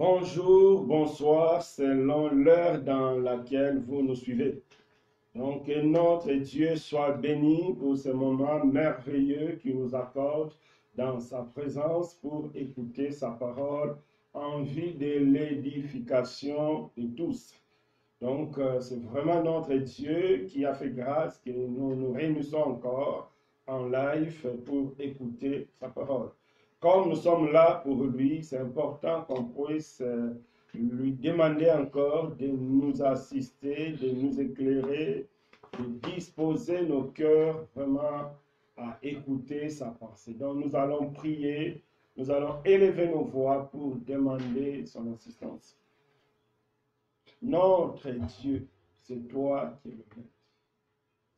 Bonjour, bonsoir, selon l'heure dans laquelle vous nous suivez. Donc, que notre Dieu soit béni pour ce moment merveilleux qu'il nous accorde dans sa présence pour écouter sa parole en vue de l'édification de tous. Donc, c'est vraiment notre Dieu qui a fait grâce que nous nous réunissons encore en live pour écouter sa parole. Comme nous sommes là pour lui, c'est important qu'on puisse lui demander encore de nous assister, de nous éclairer, de disposer nos cœurs vraiment à écouter sa pensée. Donc nous allons prier, nous allons élever nos voix pour demander son assistance. Notre Dieu, c'est toi qui es le maître.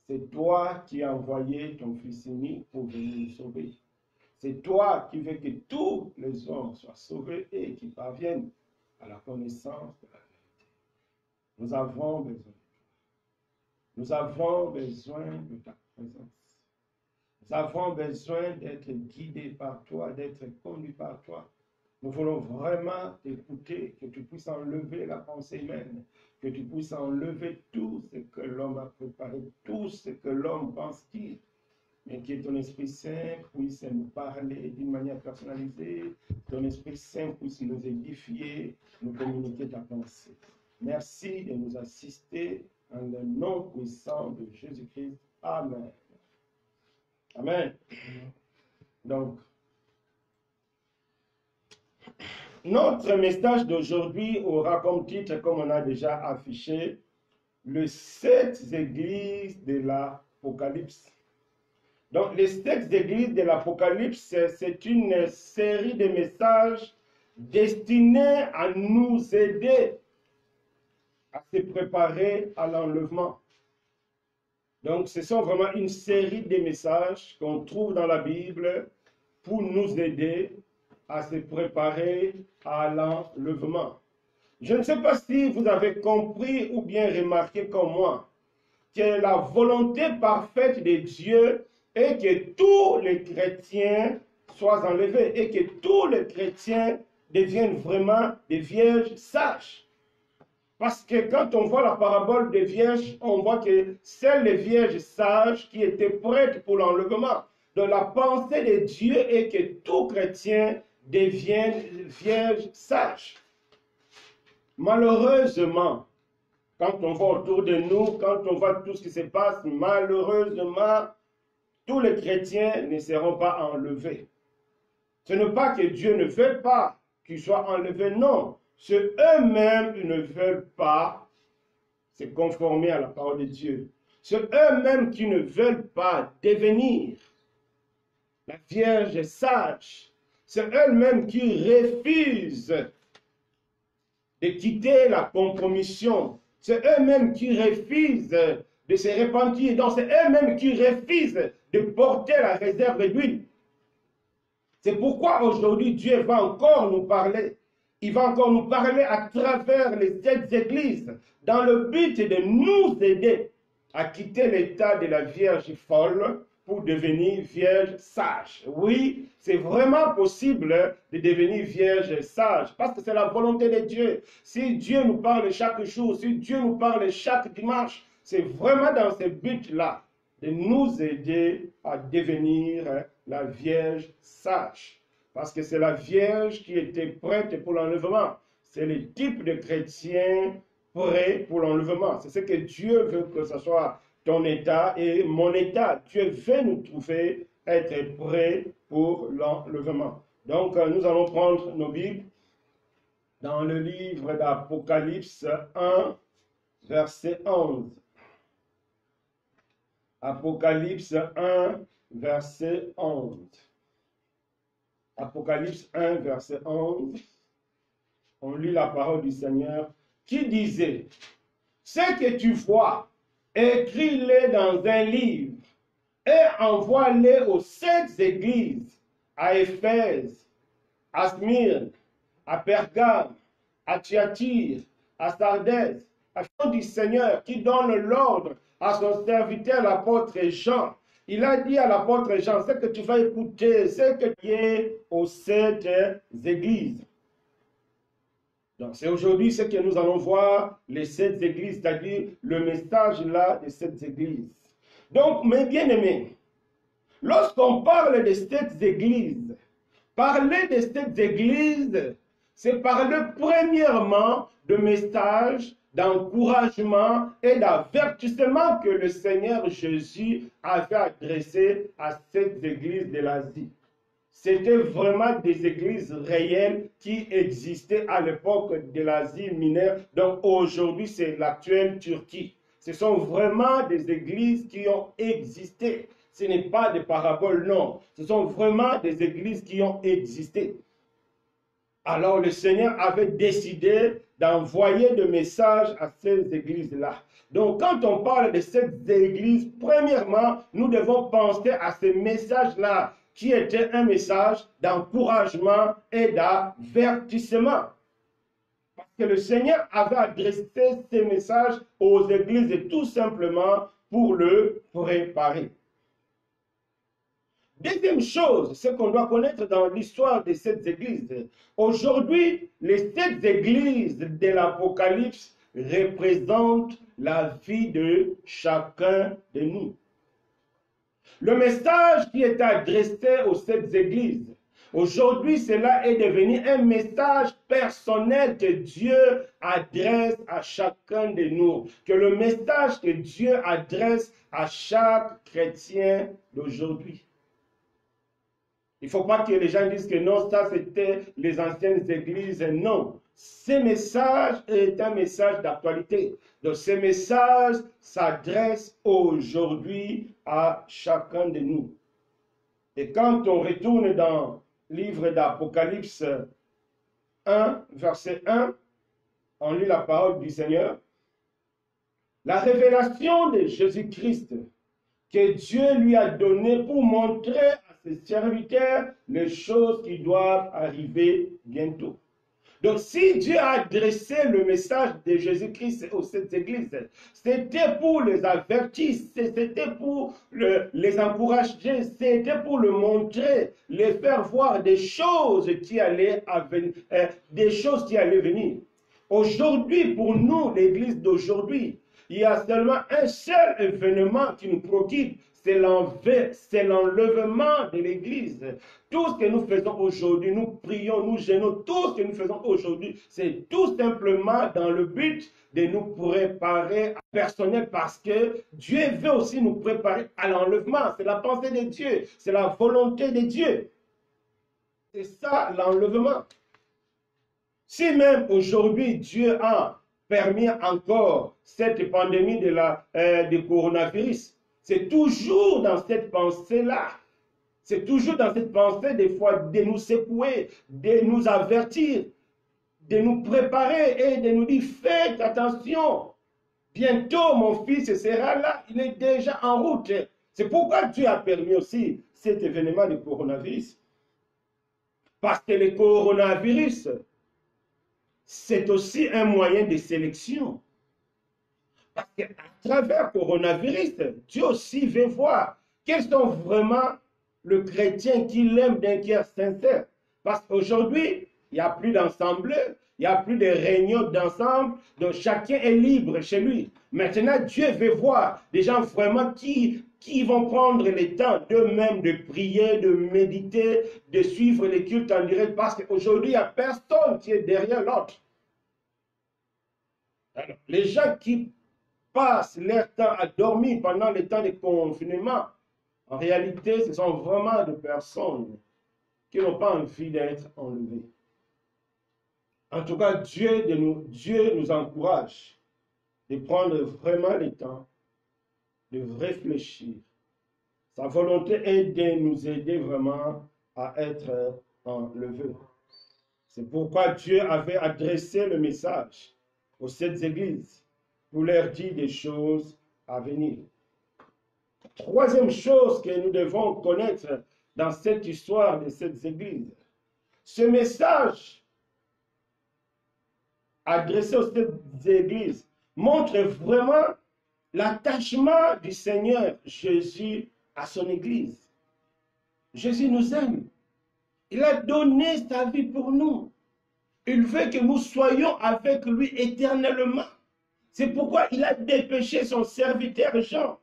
C'est toi qui as envoyé ton Fils unique pour venir nous sauver. C'est toi qui veux que tous les hommes soient sauvés et qui parviennent à la connaissance de la vérité. Nous avons besoin de toi. Nous avons besoin de ta présence. Nous avons besoin d'être guidés par toi, d'être conduits par toi. Nous voulons vraiment t'écouter, que tu puisses enlever la pensée humaine, que tu puisses enlever tout ce que l'homme a préparé, tout ce que l'homme pense dire. Mais que ton Esprit Saint puisse nous parler d'une manière personnalisée, ton Esprit Saint puisse nous édifier, nous communiquer ta pensée. Merci de nous assister en le nom puissant de Jésus-Christ. Amen. Amen. Donc, notre message d'aujourd'hui aura comme titre, comme on a déjà affiché, les 7 églises de l'Apocalypse. Donc, les 7 églises de l'Apocalypse, c'est une série de messages destinés à nous aider à se préparer à l'enlèvement. Donc, ce sont vraiment une série de messages qu'on trouve dans la Bible pour nous aider à se préparer à l'enlèvement. Je ne sais pas si vous avez compris ou bien remarqué comme moi que la volonté parfaite de Dieu et que tous les chrétiens soient enlevés et que tous les chrétiens deviennent vraiment des vierges sages. Parce que quand on voit la parabole des vierges, on voit que c'est les vierges sages qui étaient prêtes pour l'enlèvement. Donc la pensée de Dieu est que tout chrétien devienne vierge sage. Malheureusement, quand on voit autour de nous, quand on voit tout ce qui se passe, malheureusement, tous les chrétiens ne seront pas enlevés. Ce n'est pas que Dieu ne veut pas qu'ils soient enlevés, non. C'est eux-mêmes qui ne veulent pas se conformer à la parole de Dieu. C'est eux-mêmes qui ne veulent pas devenir la Vierge sage. C'est eux-mêmes qui refusent de quitter la compromission. C'est eux-mêmes qui refusent de se repentir. Donc c'est eux-mêmes qui refusent de porter la réserve d'huile. C'est pourquoi aujourd'hui Dieu va encore nous parler. Il va encore nous parler à travers les 7 églises dans le but de nous aider à quitter l'état de la Vierge folle pour devenir vierge sage. Oui, c'est vraiment possible de devenir vierge sage parce que c'est la volonté de Dieu. Si Dieu nous parle chaque jour, si Dieu nous parle chaque dimanche, c'est vraiment dans ce but-là de nous aider à devenir la Vierge sage. Parce que c'est la Vierge qui était prête pour l'enlèvement. C'est le type de chrétien prêt pour l'enlèvement. C'est ce que Dieu veut que ce soit ton état et mon état. Dieu veut nous trouver être prêts pour l'enlèvement. Donc, nous allons prendre nos Bibles dans le livre d'Apocalypse 1, verset 11. Apocalypse 1, verset 11. Apocalypse 1, verset 11. On lit la parole du Seigneur qui disait, « Ce que tu vois, écris-les dans un livre et envoie-les aux 7 églises, à Éphèse, à Smyrne, à Pergame, à Thyatire, à Sardès, à nom du Seigneur qui donne l'ordre à son serviteur l'apôtre Jean. » Il a dit à l'apôtre Jean, ce que tu vas écouter, ce que tu es aux 7 églises. Donc c'est aujourd'hui ce que nous allons voir, les 7 églises, c'est-à-dire le message là des 7 églises. Donc mes bien-aimés, lorsqu'on parle des 7 églises, parler des 7 églises, c'est parler premièrement de messages d'encouragement et d'avertissement que le Seigneur Jésus avait adressé à cette église de l'Asie. C'était vraiment des églises réelles qui existaient à l'époque de l'Asie mineure. Donc aujourd'hui, c'est l'actuelle Turquie. Ce sont vraiment des églises qui ont existé. Ce n'est pas des paraboles, non. Ce sont vraiment des églises qui ont existé. Alors le Seigneur avait décidé d'envoyer des messages à ces églises-là. Donc quand on parle de cette église, premièrement, nous devons penser à ces messages-là qui était un message d'encouragement et d'avertissement. Parce que le Seigneur avait adressé ces messages aux églises tout simplement pour le préparer. Deuxième chose, ce qu'on doit connaître dans l'histoire de cette église. Aujourd'hui, les 7 églises de l'Apocalypse représentent la vie de chacun de nous. Le message qui est adressé aux 7 églises, aujourd'hui, cela est devenu un message personnel que Dieu adresse à chacun de nous. Que le message que Dieu adresse à chaque chrétien d'aujourd'hui. Il ne faut pas que les gens disent que non, ça c'était les anciennes églises. Non, ce message est un message d'actualité. Donc ce message s'adresse aujourd'hui à chacun de nous. Et quand on retourne dans le livre d'Apocalypse 1, verset 1, on lit la parole du Seigneur. La révélation de Jésus-Christ que Dieu lui a donnée pour montrer à ses serviteurs les choses qui doivent arriver bientôt. Donc, si Dieu a adressé le message de Jésus-Christ aux 7 églises, c'était pour les avertir, c'était pour les encourager, c'était pour le montrer, les faire voir des choses qui allaient venir. Aujourd'hui, pour nous, l'église d'aujourd'hui, il y a seulement un seul événement qui nous préoccupe, c'est l'enlèvement de l'Église. Tout ce que nous faisons aujourd'hui, nous prions, nous gênons, tout ce que nous faisons aujourd'hui, c'est tout simplement dans le but de nous préparer à personnel parce que Dieu veut aussi nous préparer à l'enlèvement. C'est la pensée de Dieu, c'est la volonté de Dieu. C'est ça l'enlèvement. Si même aujourd'hui Dieu a permis encore cette pandémie du coronavirus, c'est toujours dans cette pensée-là. C'est toujours dans cette pensée, des fois, de nous secouer, de nous avertir, de nous préparer et de nous dire, faites attention. Bientôt, mon fils sera là, il est déjà en route. C'est pourquoi Dieu a permis aussi cet événement du coronavirus. Parce que le coronavirus, c'est aussi un moyen de sélection. Parce qu'à travers le coronavirus, Dieu aussi veut voir quels sont vraiment les chrétiens qui l'aiment d'un cœur sincère. Parce qu'aujourd'hui, il n'y a plus d'ensemble, il n'y a plus de réunions d'ensemble, donc chacun est libre chez lui. Maintenant, Dieu veut voir des gens vraiment qui vont prendre le temps d'eux-mêmes de prier, de méditer, de suivre les cultes en direct, parce qu'aujourd'hui, il n'y a personne qui est derrière l'autre. Alors, les gens qui passent leur temps à dormir pendant le temps de confinement, en réalité, ce sont vraiment des personnes qui n'ont pas envie d'être enlevées. En tout cas, Dieu nous encourage de prendre vraiment le temps de réfléchir. Sa volonté est de nous aider vraiment à être enlevés. C'est pourquoi Dieu avait adressé le message aux 7 églises pour leur dire des choses à venir. Troisième chose que nous devons connaître dans cette histoire de cette église, ce message adressé aux 7 églises montre vraiment l'attachement du Seigneur Jésus à son église. Jésus nous aime. Il a donné sa vie pour nous. Il veut que nous soyons avec lui éternellement. C'est pourquoi il a dépêché son serviteur Jean.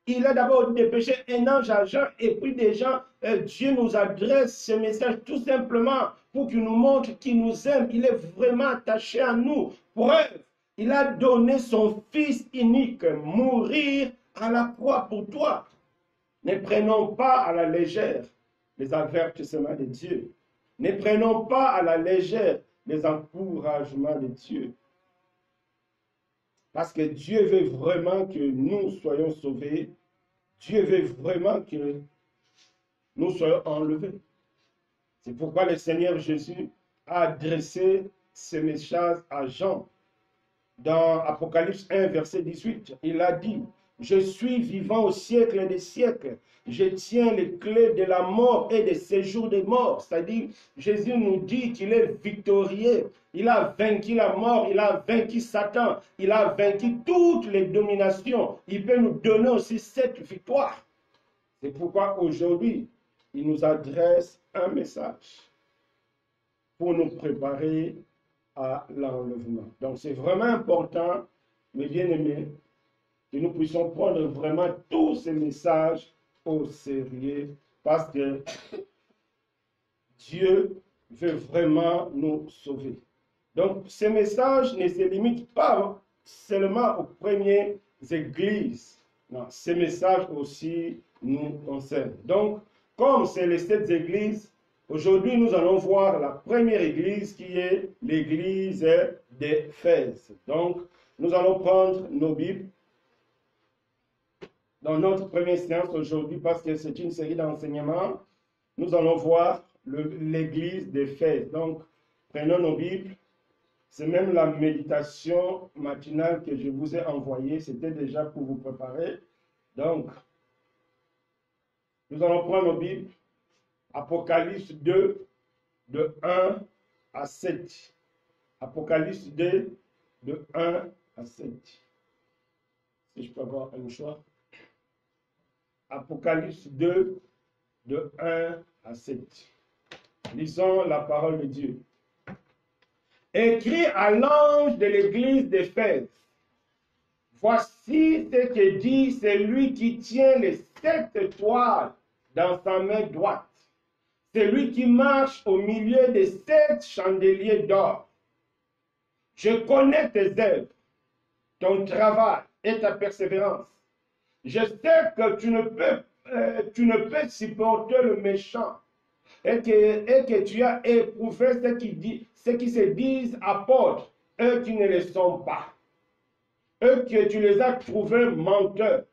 Il a d'abord dépêché un ange à Jean et puis des gens, Dieu nous adresse ce message tout simplement pour qu'il nous montre qu'il nous aime, qu'il est vraiment attaché à nous. Preuve, il a donné son Fils unique mourir à la croix pour toi. Ne prenons pas à la légère les avertissements de Dieu. Ne prenons pas à la légère les encouragements de Dieu. Parce que Dieu veut vraiment que nous soyons sauvés. Dieu veut vraiment que nous soyons enlevés. C'est pourquoi le Seigneur Jésus a adressé ce message à Jean. Dans Apocalypse 1, verset 18, il a dit, « Je suis vivant au siècle des siècles. Je tiens les clés de la mort et des séjours des morts. » C'est-à-dire, Jésus nous dit qu'il est victorieux. Il a vaincu la mort, il a vaincu Satan, il a vaincu toutes les dominations. Il peut nous donner aussi cette victoire. C'est pourquoi aujourd'hui, il nous adresse un message pour nous préparer à l'enlèvement. Donc c'est vraiment important, mes bien-aimés, que nous puissions prendre vraiment tous ces messages au sérieux parce que Dieu veut vraiment nous sauver. Donc ces messages ne se limitent pas seulement aux premières églises. Non, ces messages aussi nous concernent. Donc, comme c'est les 7 églises, aujourd'hui, nous allons voir la première église qui est l'église d'Éphèse. Donc, nous allons prendre nos Bibles dans notre première séance aujourd'hui parce que c'est une série d'enseignements. Nous allons voir l'église d'Éphèse. Donc, prenons nos Bibles. C'est même la méditation matinale que je vous ai envoyée. C'était déjà pour vous préparer. Donc, nous allons prendre nos Bibles. Apocalypse 2, de 1 à 7. Apocalypse 2, de 1 à 7. Si je peux avoir un choix. Apocalypse 2, de 1 à 7. Lisons la parole de Dieu. Écrit à l'ange de l'église d'Éphèse. Voici ce que dit celui qui tient les 7 étoiles dans sa main droite. Celui qui marche au milieu des 7 chandeliers d'or. Je connais tes œuvres, ton travail et ta persévérance. Je sais que tu ne peux supporter le méchant et que tu as éprouvé ceux qui se disent apôtres, eux qui ne le sont pas. Eux que tu les as trouvés menteurs.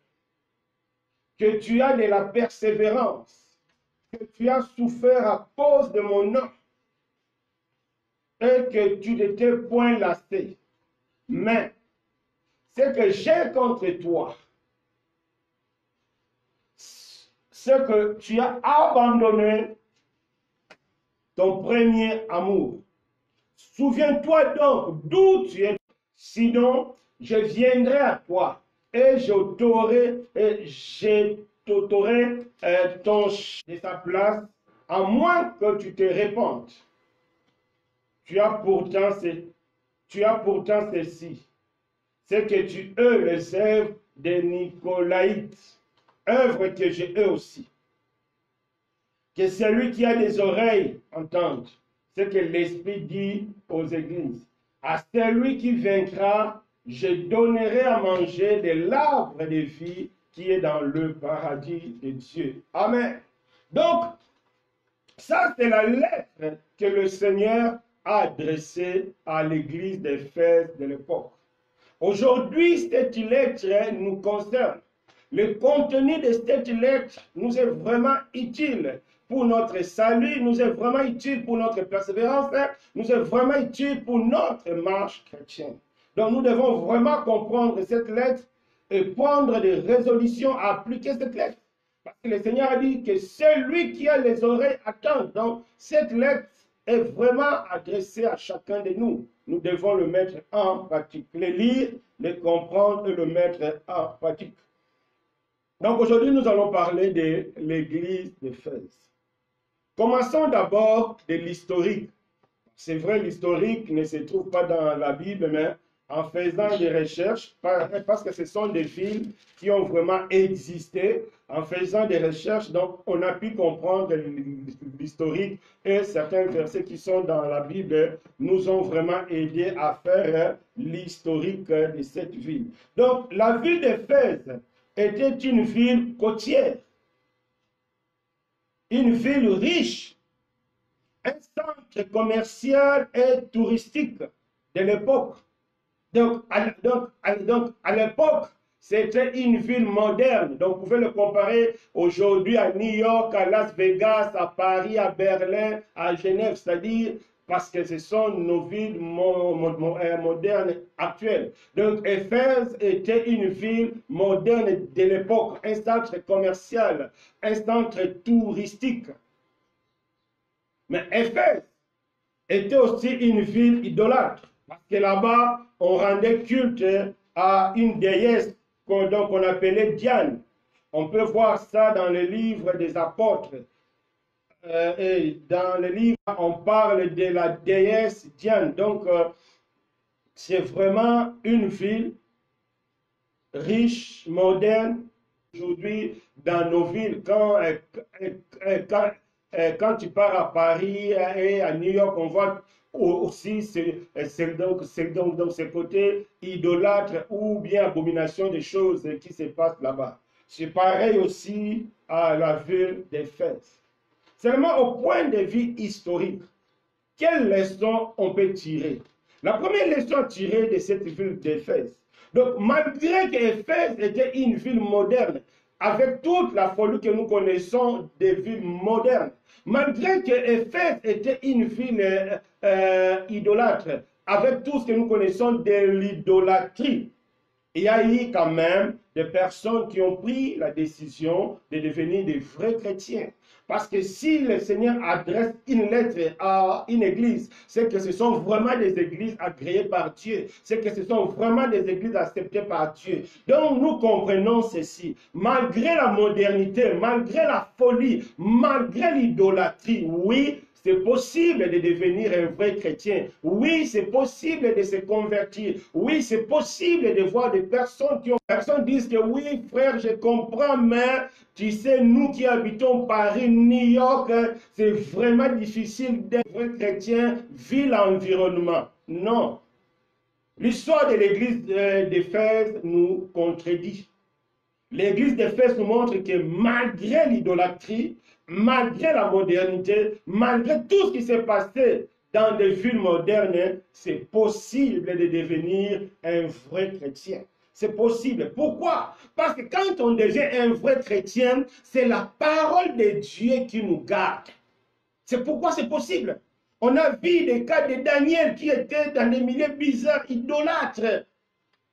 Que tu as de la persévérance. Que tu as souffert à cause de mon nom et que tu ne t'es point lassé. Mais ce que j'ai contre toi, c'est que tu as abandonné ton premier amour. Souviens-toi donc d'où tu es. Sinon, je viendrai à toi et je t'ôterai ton de sa place, à moins que tu te répandes. Tu as pourtant ceci, c'est que tu hais les œuvres des Nicolaïtes, œuvres que j'ai eux aussi. Que celui qui a des oreilles entende ce que l'Esprit dit aux églises. À celui qui vaincra, je donnerai à manger de l'arbre de vie qui est dans le paradis de Dieu. Amen. Donc, ça c'est la lettre que le Seigneur a adressée à l'église d'Éphèse de l'époque. Aujourd'hui, cette lettre nous concerne. Le contenu de cette lettre nous est vraiment utile pour notre salut, nous est vraiment utile pour notre persévérance, nous est vraiment utile pour notre marche chrétienne. Donc nous devons vraiment comprendre cette lettre et prendre des résolutions à appliquer cette lettre. Parce que le Seigneur a dit que celui qui a les oreilles attend. Donc cette lettre est vraiment adressée à chacun de nous. Nous devons le mettre en pratique. Le lire, le comprendre et le mettre en pratique. Donc aujourd'hui, nous allons parler de l'église d'Éphèse. Commençons d'abord de l'historique. C'est vrai, l'historique ne se trouve pas dans la Bible, mais en faisant des recherches, parce que ce sont des villes qui ont vraiment existé, en faisant des recherches, donc on a pu comprendre l'historique et certains versets qui sont dans la Bible nous ont vraiment aidé à faire l'historique de cette ville. Donc la ville d'Éphèse était une ville côtière, une ville riche, un centre commercial et touristique de l'époque. Donc, à l'époque, c'était une ville moderne. Donc, vous pouvez le comparer aujourd'hui à New York, à Las Vegas, à Paris, à Berlin, à Genève, c'est-à-dire parce que ce sont nos villes modernes actuelles. Donc, Éphèse était une ville moderne de l'époque, un centre commercial, un centre touristique. Mais Éphèse était aussi une ville idolâtre, parce que là-bas, on rendait culte à une déesse qu'on appelait Diane. On peut voir ça dans le livre des apôtres. Et dans le livre, on parle de la déesse Diane. Donc, c'est vraiment une ville riche, moderne. Aujourd'hui, dans nos villes, quand tu pars à Paris et à New York, on voit aussi ce côté idolâtre ou bien abomination des choses qui se passent là-bas. C'est pareil aussi à la ville d'Éphèse. Seulement au point de vue historique, quelle leçon on peut tirer? La première leçon à tirer de cette ville d'Éphèse. Donc, malgré qu'Éphèse était une ville moderne, avec toute la folie que nous connaissons des villes modernes, malgré que Éphèse était une ville idolâtre, avec tout ce que nous connaissons de l'idolâtrie, il y a eu quand même des personnes qui ont pris la décision de devenir des vrais chrétiens. Parce que si le Seigneur adresse une lettre à une église, c'est que ce sont vraiment des églises agréées par Dieu. C'est que ce sont vraiment des églises acceptées par Dieu. Donc nous comprenons ceci. Malgré la modernité, malgré la folie, malgré l'idolâtrie, oui, c'est possible de devenir un vrai chrétien. Oui, c'est possible de se convertir. Oui, c'est possible de voir des personnes qui ont... Personnes disent que oui, frère, je comprends, mais tu sais, nous qui habitons Paris, New York, c'est vraiment difficile d'être vrai chrétien vu l'environnement. Non. L'histoire de l'église d'Éphèse nous contredit. L'église d'Éphèse nous montre que malgré l'idolâtrie, malgré la modernité, malgré tout ce qui s'est passé dans des villes modernes, c'est possible de devenir un vrai chrétien. C'est possible. Pourquoi? Parce que quand on devient un vrai chrétien, c'est la parole de Dieu qui nous garde. C'est pourquoi c'est possible. On a vu des cas de Daniel qui était dans des milieux bizarres, idolâtres,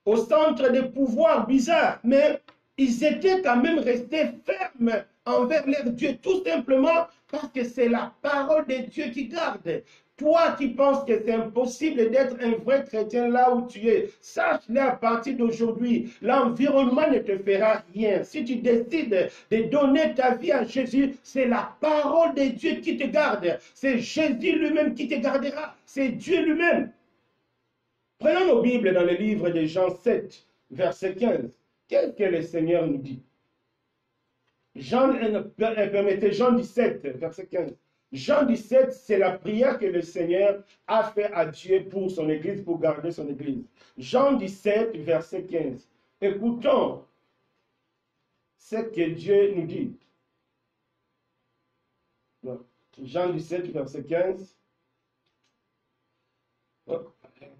au centre des pouvoirs bizarres, mais ils étaient quand même restés fermes envers leur Dieu, tout simplement parce que c'est la parole de Dieu qui garde. Toi qui penses que c'est impossible d'être un vrai chrétien là où tu es, sache-le à partir d'aujourd'hui, l'environnement ne te fera rien. Si tu décides de donner ta vie à Jésus, c'est la parole de Dieu qui te garde. C'est Jésus lui-même qui te gardera. C'est Dieu lui-même. Prenons nos Bibles dans le livre de Jean 7, verset 15. Qu'est-ce que le Seigneur nous dit? Permettez, Jean 17, verset 15. Jean 17, c'est la prière que le Seigneur a fait à Dieu pour son Église, pour garder son Église. Jean 17, verset 15. Écoutons ce que Dieu nous dit. Jean 17, verset 15.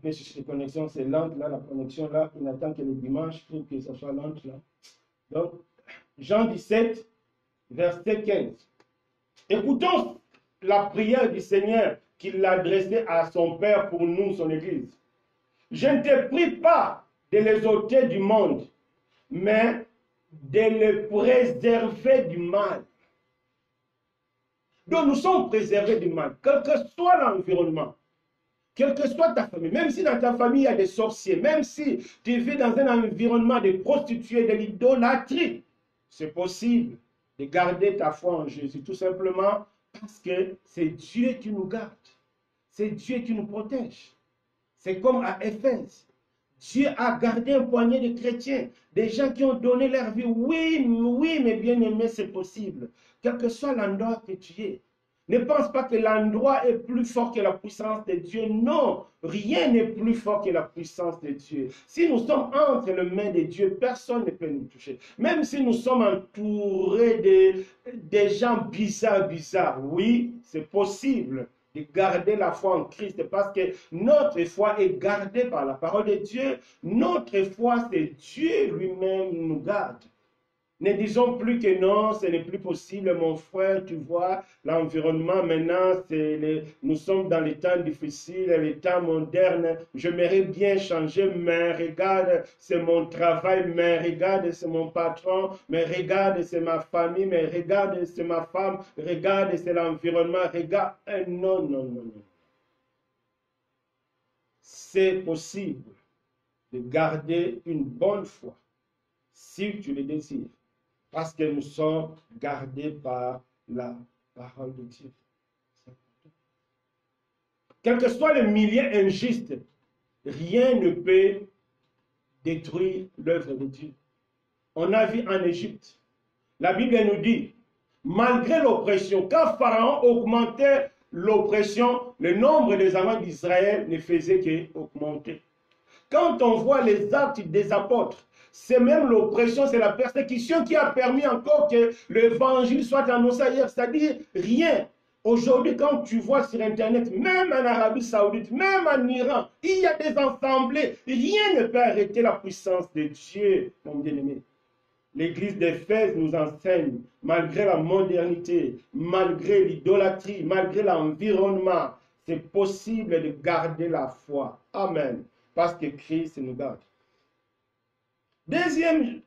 Mais la connexion, c'est lente, là, la connexion, là, on attend que le dimanche pour que ça soit lente, là. Donc, Jean 17, verset 15. Écoutons la prière du Seigneur qu'il a adressée à son Père pour nous, son Église. Je ne te prie pas de les ôter du monde, mais de les préserver du mal. Donc, nous sommes préservés du mal, quel que soit l'environnement. Quelle que soit ta famille, même si dans ta famille il y a des sorciers, même si tu vis dans un environnement de prostituées, de l'idolâtrie, c'est possible de garder ta foi en Jésus, tout simplement parce que c'est Dieu qui nous garde. c'est Dieu qui nous protège. C'est comme à Éphèse. Dieu a gardé un poignet de chrétiens, des gens qui ont donné leur vie. Oui, oui, mes bien-aimés, c'est possible. Quel que soit l'endroit que tu es. Ne pense pas que l'endroit est plus fort que la puissance de Dieu. Non, rien n'est plus fort que la puissance de Dieu. Si nous sommes entre les mains de Dieu, personne ne peut nous toucher. Même si nous sommes entourés de gens bizarres, oui, c'est possible de garder la foi en Christ parce que notre foi est gardée par la parole de Dieu. Notre foi, c'est Dieu lui-même nous garde. Ne disons plus que non, ce n'est plus possible, mon frère, tu vois, l'environnement maintenant, nous sommes dans les temps difficiles, les temps modernes, j'aimerais bien changer, mais regarde, c'est mon travail, mais regarde, c'est mon patron, mais regarde, c'est ma famille, mais regarde, c'est ma femme, regarde, c'est l'environnement, regarde, non, non, non, non. C'est possible de garder une bonne foi, si tu le désires. Parce que nous sommes gardés par la parole de Dieu. Quel que soit le milieu injuste, rien ne peut détruire l'œuvre de Dieu. On a vu en Égypte, la Bible nous dit, malgré l'oppression, quand Pharaon augmentait l'oppression, le nombre des enfants d'Israël ne faisait qu'augmenter. Quand on voit les actes des apôtres, c'est même l'oppression, c'est la persécution qui a permis encore que l'évangile soit annoncé ailleurs, c'est-à-dire rien. Aujourd'hui, quand tu vois sur Internet, même en Arabie Saoudite, même en Iran, il y a des assemblées, rien ne peut arrêter la puissance de Dieu, mon bien-aimé. L'église d'Éphèse nous enseigne, malgré la modernité, malgré l'idolâtrie, malgré l'environnement, c'est possible de garder la foi. Amen. Parce que Christ nous garde. Deuxième,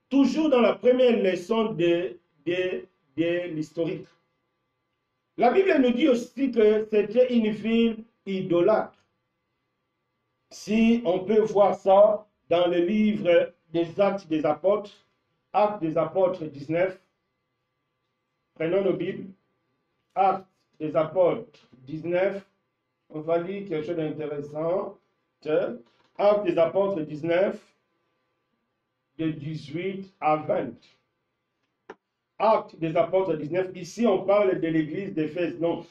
toujours dans la première leçon de l'historique. La Bible nous dit aussi que c'était une ville idolâtre. Si on peut voir ça dans le livre des Actes des Apôtres, Actes des Apôtres 19, prenons nos Bibles, Actes des Apôtres 19, on va lire quelque chose d'intéressant. Actes des Apôtres 19, de 18 à 20. Actes des Apôtres 19, ici on parle de l'église d'Éphèse. Non,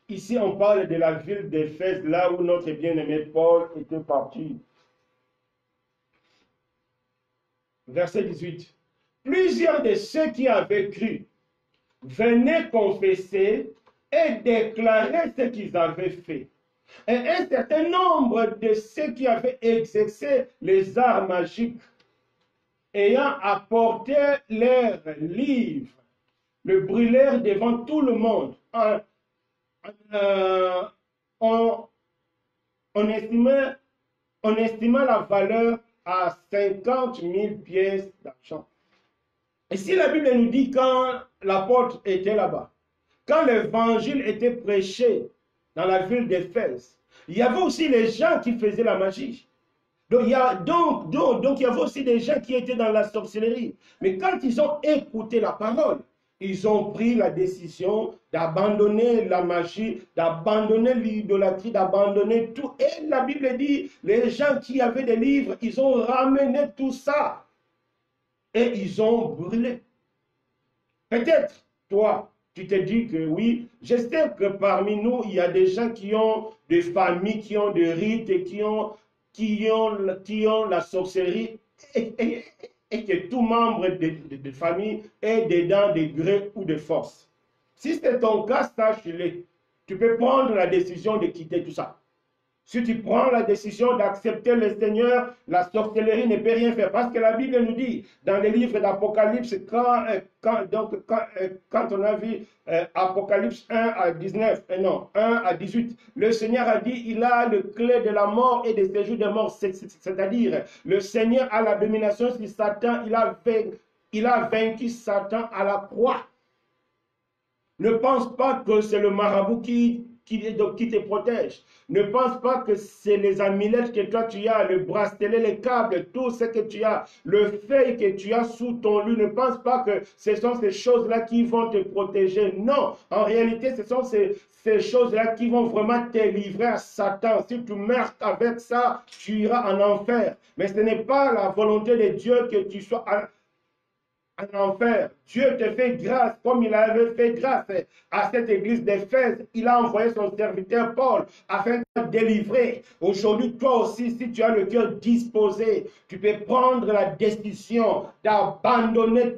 ici on parle de la ville d'Éphèse, là où notre bien-aimé Paul était parti. Verset 18. Plusieurs de ceux qui avaient cru venaient confesser et déclarer ce qu'ils avaient fait. Et un certain nombre de ceux qui avaient exercé les arts magiques, ayant apporté leurs livres, le brûlèrent devant tout le monde. On estima la valeur à 50 000 pièces d'argent. Et si la Bible nous dit quand l'apôtre était là-bas, quand l'évangile était prêché dans la ville d'Éphèse, il y avait aussi les gens qui faisaient la magie. Donc il y avait aussi des gens qui étaient dans la sorcellerie. Mais quand ils ont écouté la parole, ils ont pris la décision d'abandonner la magie, d'abandonner l'idolâtrie, d'abandonner tout. Et la Bible dit, les gens qui avaient des livres, ils ont ramené tout ça. Et ils ont brûlé. Peut-être, toi, tu te dis que oui, je sais que parmi nous, il y a des gens qui ont des familles, qui ont des rites et qui ont la sorcellerie et que tout membre de famille est dedans de gré ou de force. Si c'est ton cas, sache-le. Tu peux prendre la décision de quitter tout ça. Si tu prends la décision d'accepter le Seigneur, la sorcellerie ne peut rien faire. Parce que la Bible nous dit, dans les livres d'Apocalypse, quand on a vu Apocalypse 1 à 19, non, 1 à 18, le Seigneur a dit, il a le clé de la mort et des séjours de mort. C'est-à-dire, le Seigneur a la domination sur Satan, il a vaincu Satan à la croix. Ne pense pas que c'est le marabout qui te protège. Ne pense pas que c'est les amulettes que toi tu as, le bracelet, les câbles, tout ce que tu as, le feuille que tu as sous ton lit. Ne pense pas que ce sont ces choses-là qui vont te protéger. Non, en réalité, ce sont ces choses-là qui vont vraiment te livrer à Satan. Si tu meurs avec ça, tu iras en enfer. Mais ce n'est pas la volonté de Dieu que tu sois en enfer. Dieu te fait grâce, comme il avait fait grâce à cette église d'Éphèse. Il a envoyé son serviteur Paul afin de te délivrer. Aujourd'hui, toi aussi, si tu as le cœur disposé, tu peux prendre la décision d'abandonner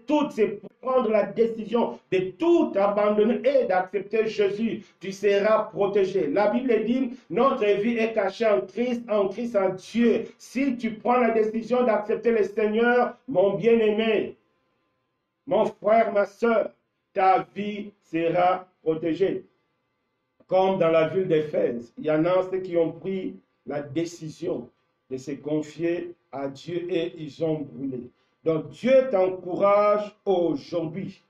prendre la décision de tout abandonner et d'accepter Jésus. Tu seras protégé. La Bible dit, notre vie est cachée en Christ en Dieu. Si tu prends la décision d'accepter le Seigneur, mon bien-aimé, mon frère, ma soeur, ta vie sera protégée. Comme dans la ville d'Éphèse, il y en a ceux qui ont pris la décision de se confier à Dieu et ils ont brûlé. Donc Dieu t'encourage aujourd'hui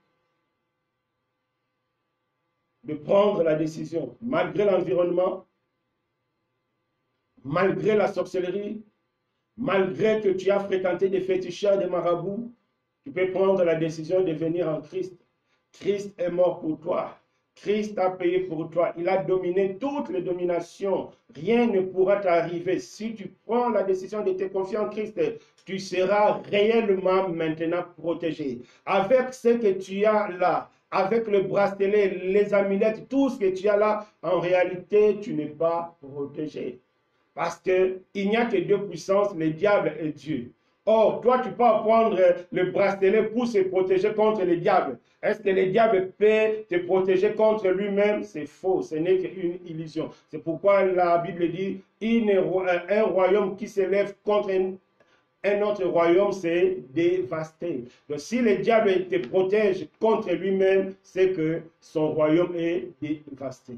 de prendre la décision, malgré l'environnement, malgré la sorcellerie, malgré que tu as fréquenté des féticheurs, des marabouts, tu peux prendre la décision de venir en Christ. Christ est mort pour toi. Christ a payé pour toi. Il a dominé toutes les dominations. Rien ne pourra t'arriver. Si tu prends la décision de te confier en Christ, tu seras réellement maintenant protégé. Avec ce que tu as là, avec le bracelet, les amulettes, tout ce que tu as là, en réalité, tu n'es pas protégé. Parce qu'il n'y a que deux puissances, le diable et Dieu. Or, toi, tu peux prendre le bracelet pour se protéger contre le diable. Est-ce que le diable peut te protéger contre lui-même? C'est faux, ce n'est qu'une illusion. C'est pourquoi la Bible dit, un royaume qui s'élève contre un autre royaume, c'est dévasté. Donc, si le diable te protège contre lui-même, c'est que son royaume est dévasté.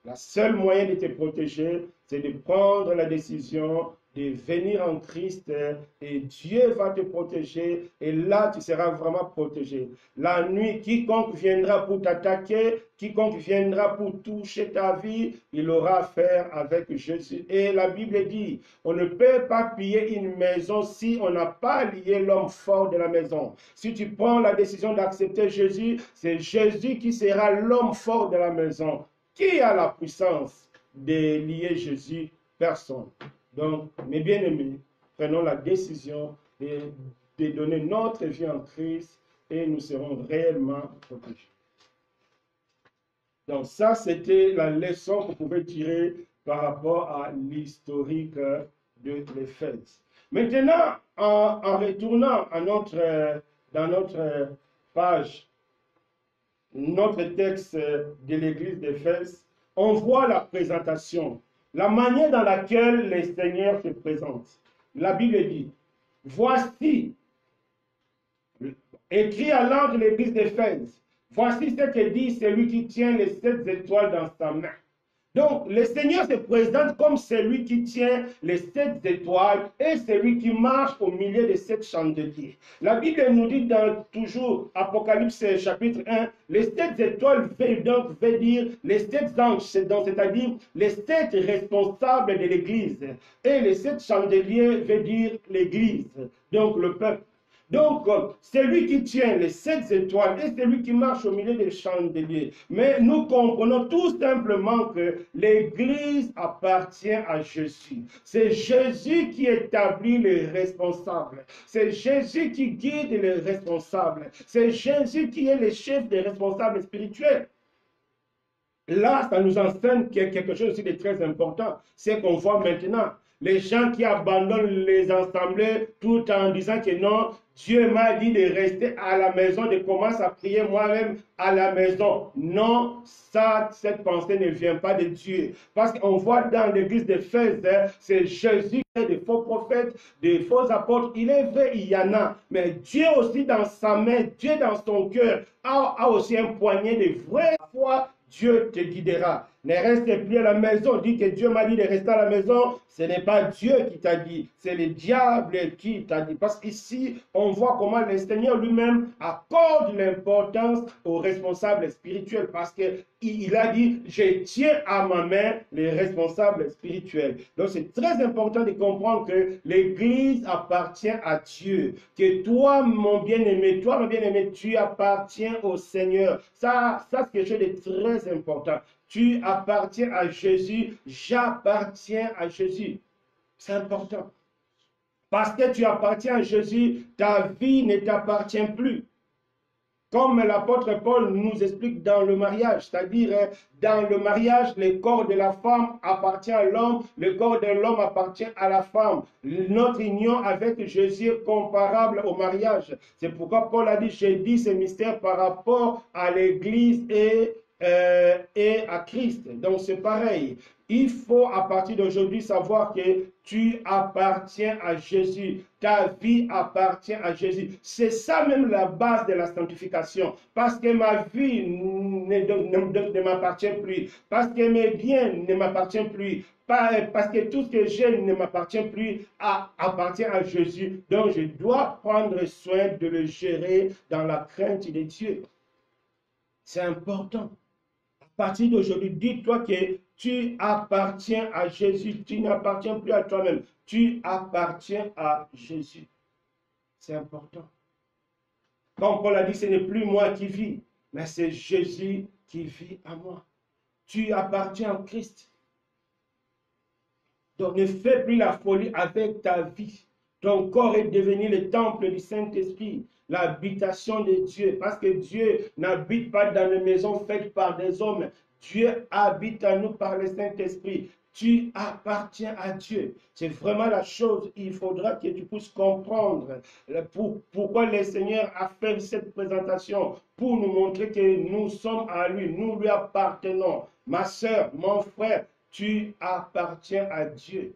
La seule moyen de te protéger, c'est de prendre la décision de venir en Christ et Dieu va te protéger et là tu seras vraiment protégé. La nuit, quiconque viendra pour t'attaquer, quiconque viendra pour toucher ta vie, il aura affaire avec Jésus. Et la Bible dit, on ne peut pas piller une maison si on n'a pas lié l'homme fort de la maison. Si tu prends la décision d'accepter Jésus, c'est Jésus qui sera l'homme fort de la maison. Qui a la puissance de lier Jésus? Personne. Donc, mes bien-aimés, prenons la décision de donner notre vie en Christ et nous serons réellement protégés. Donc, ça, c'était la leçon qu'on pouvait tirer par rapport à l'historique de l'Éphèse. Maintenant, en retournant à dans notre page, notre texte de l'église d'Éphèse, on voit la présentation. La manière dans laquelle le Seigneur se présente. La Bible dit, voici, écrit à l'ange de l'église d'Éphèse, voici ce que dit celui qui tient les 7 étoiles dans sa main. Donc, le Seigneur se présente comme celui qui tient les 7 étoiles et celui qui marche au milieu de 7 chandeliers. La Bible nous dit dans toujours Apocalypse chapitre 1, les 7 étoiles veut dire les 7 anges, c'est-à-dire les 7 responsables de l'Église. Et les 7 chandeliers veut dire l'Église, donc le peuple. Donc, celui qui tient les 7 étoiles et celui qui marche au milieu des chandeliers. Mais nous comprenons tout simplement que l'Église appartient à Jésus. C'est Jésus qui établit les responsables. C'est Jésus qui guide les responsables. C'est Jésus qui est le chef des responsables spirituels. Là, ça nous enseigne quelque chose aussi de très important. C'est qu'on voit maintenant les gens qui abandonnent les assemblées tout en disant que non, Dieu m'a dit de rester à la maison, de commencer à prier moi-même à la maison. Non, cette pensée ne vient pas de Dieu. Parce qu'on voit dans l'église d'Éphèse, c'est Jésus qui a des faux prophètes, des faux apôtres. Il est vrai, il y en a. Mais Dieu aussi dans sa main, Dieu dans son cœur, a aussi un poignet de vraie foi. Dieu te guidera. Ne reste plus à la maison. Dis que Dieu m'a dit de rester à la maison. Ce n'est pas Dieu qui t'a dit. C'est le diable qui t'a dit. Parce qu'ici, on voit comment le Seigneur lui-même accorde l'importance aux responsables spirituels. Parce qu'il a dit, je tiens à ma main les responsables spirituels. Donc c'est très important de comprendre que l'Église appartient à Dieu. Que toi, mon bien-aimé, tu appartiens au Seigneur. Ça c'est quelque chose de très important. Tu appartiens à Jésus. J'appartiens à Jésus. C'est important. Parce que tu appartiens à Jésus, ta vie ne t'appartient plus. Comme l'apôtre Paul nous explique dans le mariage, c'est-à-dire dans le mariage, le corps de la femme appartient à l'homme, le corps de l'homme appartient à la femme. Notre union avec Jésus est comparable au mariage. C'est pourquoi Paul a dit, j'ai dit ce mystère par rapport à l'Église et à Christ. Donc c'est pareil. Il faut à partir d'aujourd'hui savoir que tu appartiens à Jésus. Ta vie appartient à Jésus. C'est ça même la base de la sanctification. Parce que ma vie ne m'appartient plus. Parce que mes biens ne m'appartiennent plus. Parce que tout ce que j'ai ne m'appartient plus, appartient à Jésus. Donc je dois prendre soin de le gérer dans la crainte de Dieu. C'est important. À partir d'aujourd'hui, dis-toi que tu appartiens à Jésus. Tu n'appartiens plus à toi-même. Tu appartiens à Jésus. C'est important. Comme Paul a dit, ce n'est plus moi qui vis, mais c'est Jésus qui vit à moi. Tu appartiens à Christ. Donc ne fais plus la folie avec ta vie. Ton corps est devenu le temple du Saint-Esprit, l'habitation de Dieu. Parce que Dieu n'habite pas dans une maison faite par des hommes. Dieu habite à nous par le Saint-Esprit. Tu appartiens à Dieu. C'est vraiment la chose, il faudra que tu puisses comprendre pourquoi le Seigneur a fait cette présentation, pour nous montrer que nous sommes à lui, nous lui appartenons. Ma soeur, mon frère, tu appartiens à Dieu.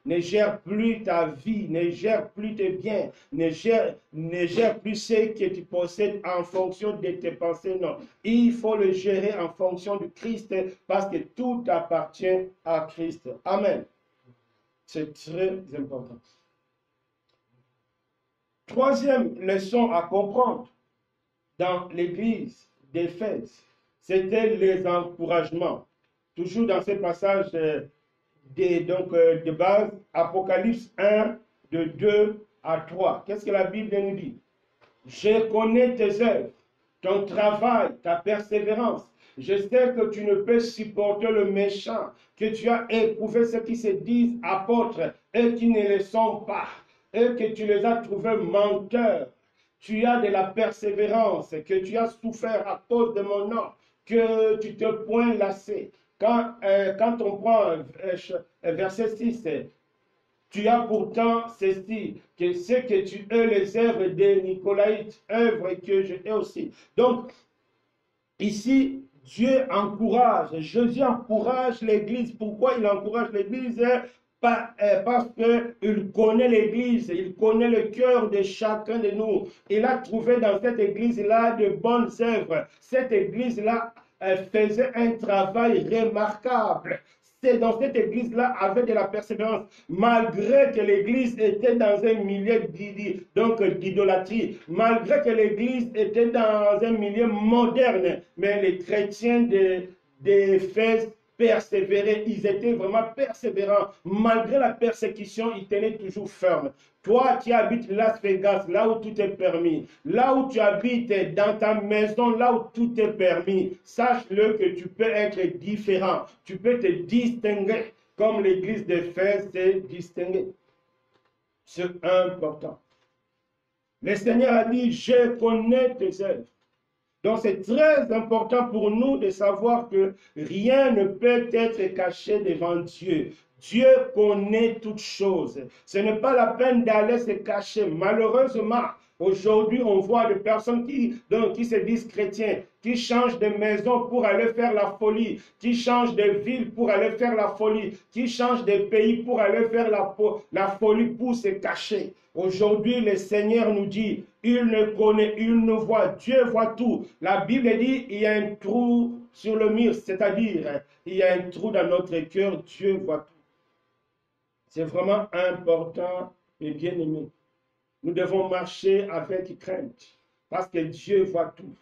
Ne gère plus ta vie, ne gère plus tes biens, ne gère plus ce que tu possèdes en fonction de tes pensées. Non, il faut le gérer en fonction du Christ parce que tout appartient à Christ. Amen. C'est très important. Troisième leçon à comprendre dans l'église d'Éphèse, c'était les encouragements. Toujours dans ce passage de base, Apocalypse 1, de 2 à 3. Qu'est-ce que la Bible nous dit? Je connais tes œuvres, ton travail, ta persévérance. Je sais que tu ne peux supporter le méchant, que tu as éprouvé ceux qui se disent apôtres et qui ne le sont pas, et que tu les as trouvés menteurs. Tu as de la persévérance, que tu as souffert à cause de mon nom, que tu te points lassé. Quand on prend verset 6, tu as pourtant ceci, que ce que tu es les œuvres des Nicolaïtes, œuvres que je ai aussi. Donc, ici, Dieu encourage, Jésus encourage l'Église. Pourquoi il encourage l'Église? Parce qu'il connaît l'Église, il connaît le cœur de chacun de nous. Il a trouvé dans cette Église-là de bonnes œuvres. Cette Église-là faisait un travail remarquable. C'est dans cette église-là, avec de la persévérance, malgré que l'église était dans un milieu d'idolâtrie, malgré que l'église était dans un milieu moderne, mais les chrétiens d'Éphèse persévéraient, ils étaient vraiment persévérants. Malgré la persécution, ils tenaient toujours ferme. Toi qui habites Las Vegas, là où tout est permis, là où tu habites dans ta maison, là où tout est permis, sache-le que tu peux être différent. Tu peux te distinguer comme l'église d'Éphèse s'est distinguée. C'est important. Le Seigneur a dit, je connais tes œuvres. Donc c'est très important pour nous de savoir que rien ne peut être caché devant Dieu. Dieu connaît toutes choses. Ce n'est pas la peine d'aller se cacher. Malheureusement, aujourd'hui, on voit des personnes qui se disent chrétiens, qui changent de maison pour aller faire la folie, qui changent de ville pour aller faire la folie, qui changent de pays pour aller faire la folie pour se cacher. Aujourd'hui, le Seigneur nous dit, il ne connaît, il ne voit, Dieu voit tout. La Bible dit, il y a un trou sur le mur, c'est-à-dire, il y a un trou dans notre cœur, Dieu voit tout. C'est vraiment important et bien aimé. Nous devons marcher avec crainte parce que Dieu voit tout.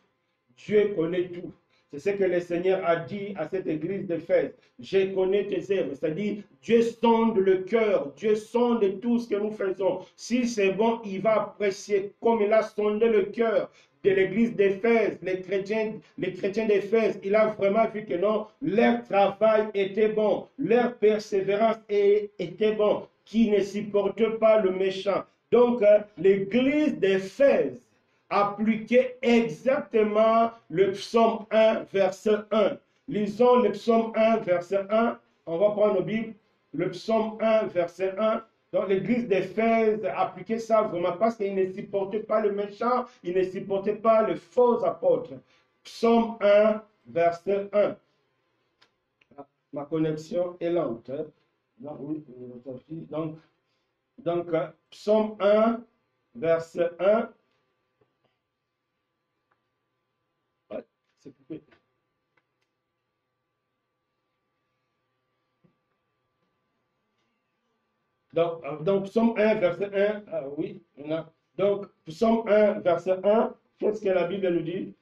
Dieu connaît tout. C'est ce que le Seigneur a dit à cette église d'Éphèse. Je connais tes œuvres. C'est-à-dire, Dieu sonde le cœur. Dieu sonde tout ce que nous faisons. Si c'est bon, il va apprécier comme il a sondé le cœur de l'église d'Éphèse, les chrétiens d'Éphèse, il a vraiment vu que non, leur travail était bon, leur persévérance était bon, qui ne supporte pas le méchant. Donc, l'église d'Éphèse appliquait exactement le psaume 1, verset 1. Lisons le psaume 1, verset 1. On va prendre nos Bibles. Le psaume 1, verset 1. Donc l'église d'Éphèse appliquait ça vraiment parce qu'il ne supportait pas le méchant, il ne supportait pas les faux apôtres. Psaume 1, verset 1. Ma connexion est lente. Hein? Donc, psaume 1, verset 1. Ouais, c'est coupé. Donc, psaume 1, verset 1, oui, donc, psaume 1, verset 1, qu'est-ce que la Bible nous dit?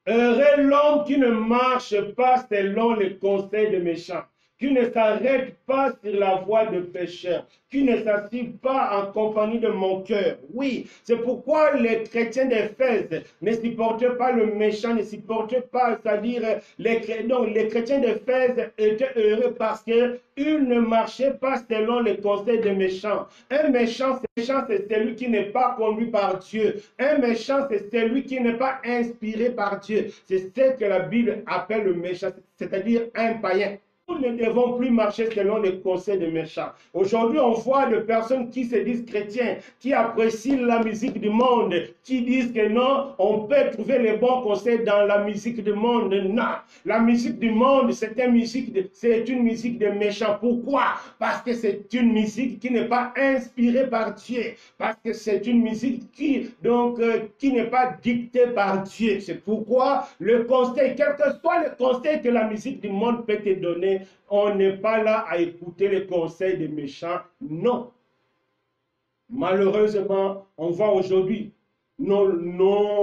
Heureux l'homme qui ne marche pas selon les conseils des méchants, qui ne s'arrête pas sur la voie de pécheurs, qui ne s'assied pas en compagnie de moqueurs. Oui, c'est pourquoi les chrétiens d'Éphèse ne supportaient pas le méchant, ne supportaient pas, c'est-à-dire les chrétiens d'Éphèse étaient heureux parce qu'ils ne marchaient pas selon les conseils des méchants. Un méchant, c'est celui qui n'est pas conduit par Dieu. Un méchant, c'est celui qui n'est pas inspiré par Dieu. C'est ce que la Bible appelle le méchant, c'est-à-dire un païen. Nous ne devons plus marcher selon les conseils des méchants. Aujourd'hui, on voit des personnes qui se disent chrétiens, qui apprécient la musique du monde, qui disent que non, on peut trouver les bons conseils dans la musique du monde. Non, la musique du monde, c'est une musique de méchants. Pourquoi? Parce que c'est une musique qui n'est pas inspirée par Dieu. Parce que c'est une musique qui n'est pas dictée par Dieu. C'est pourquoi le conseil, quel que soit le conseil que la musique du monde peut te donner, on n'est pas là à écouter les conseils des méchants. Non. Malheureusement, on voit aujourd'hui nos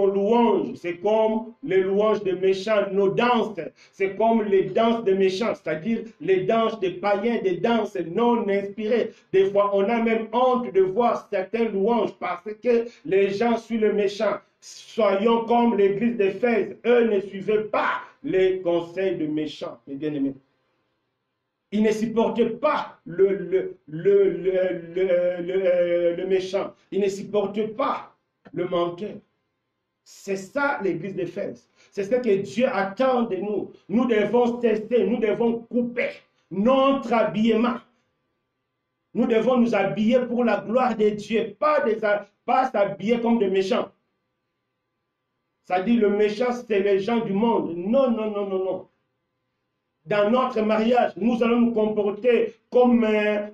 louanges, c'est comme les louanges des méchants, nos danses, c'est comme les danses des méchants, c'est-à-dire les danses des païens, des danses non inspirées. Des fois, on a même honte de voir certaines louanges parce que les gens suivent le méchant. Soyons comme l'église d'Éphèse, eux ne suivaient pas les conseils des méchants, mes bien-aimés. Ils ne supportaient pas le méchant. Ils ne supportaient pas le menteur. C'est ça l'église d'Éphèse. C'est ce que Dieu attend de nous. Nous devons tester, nous devons couper notre habillement. Nous devons nous habiller pour la gloire de Dieu, pas s'habiller comme des méchants. Ça dit le méchant, c'est les gens du monde. Non, non, non, non, non. Dans notre mariage, nous allons nous comporter comme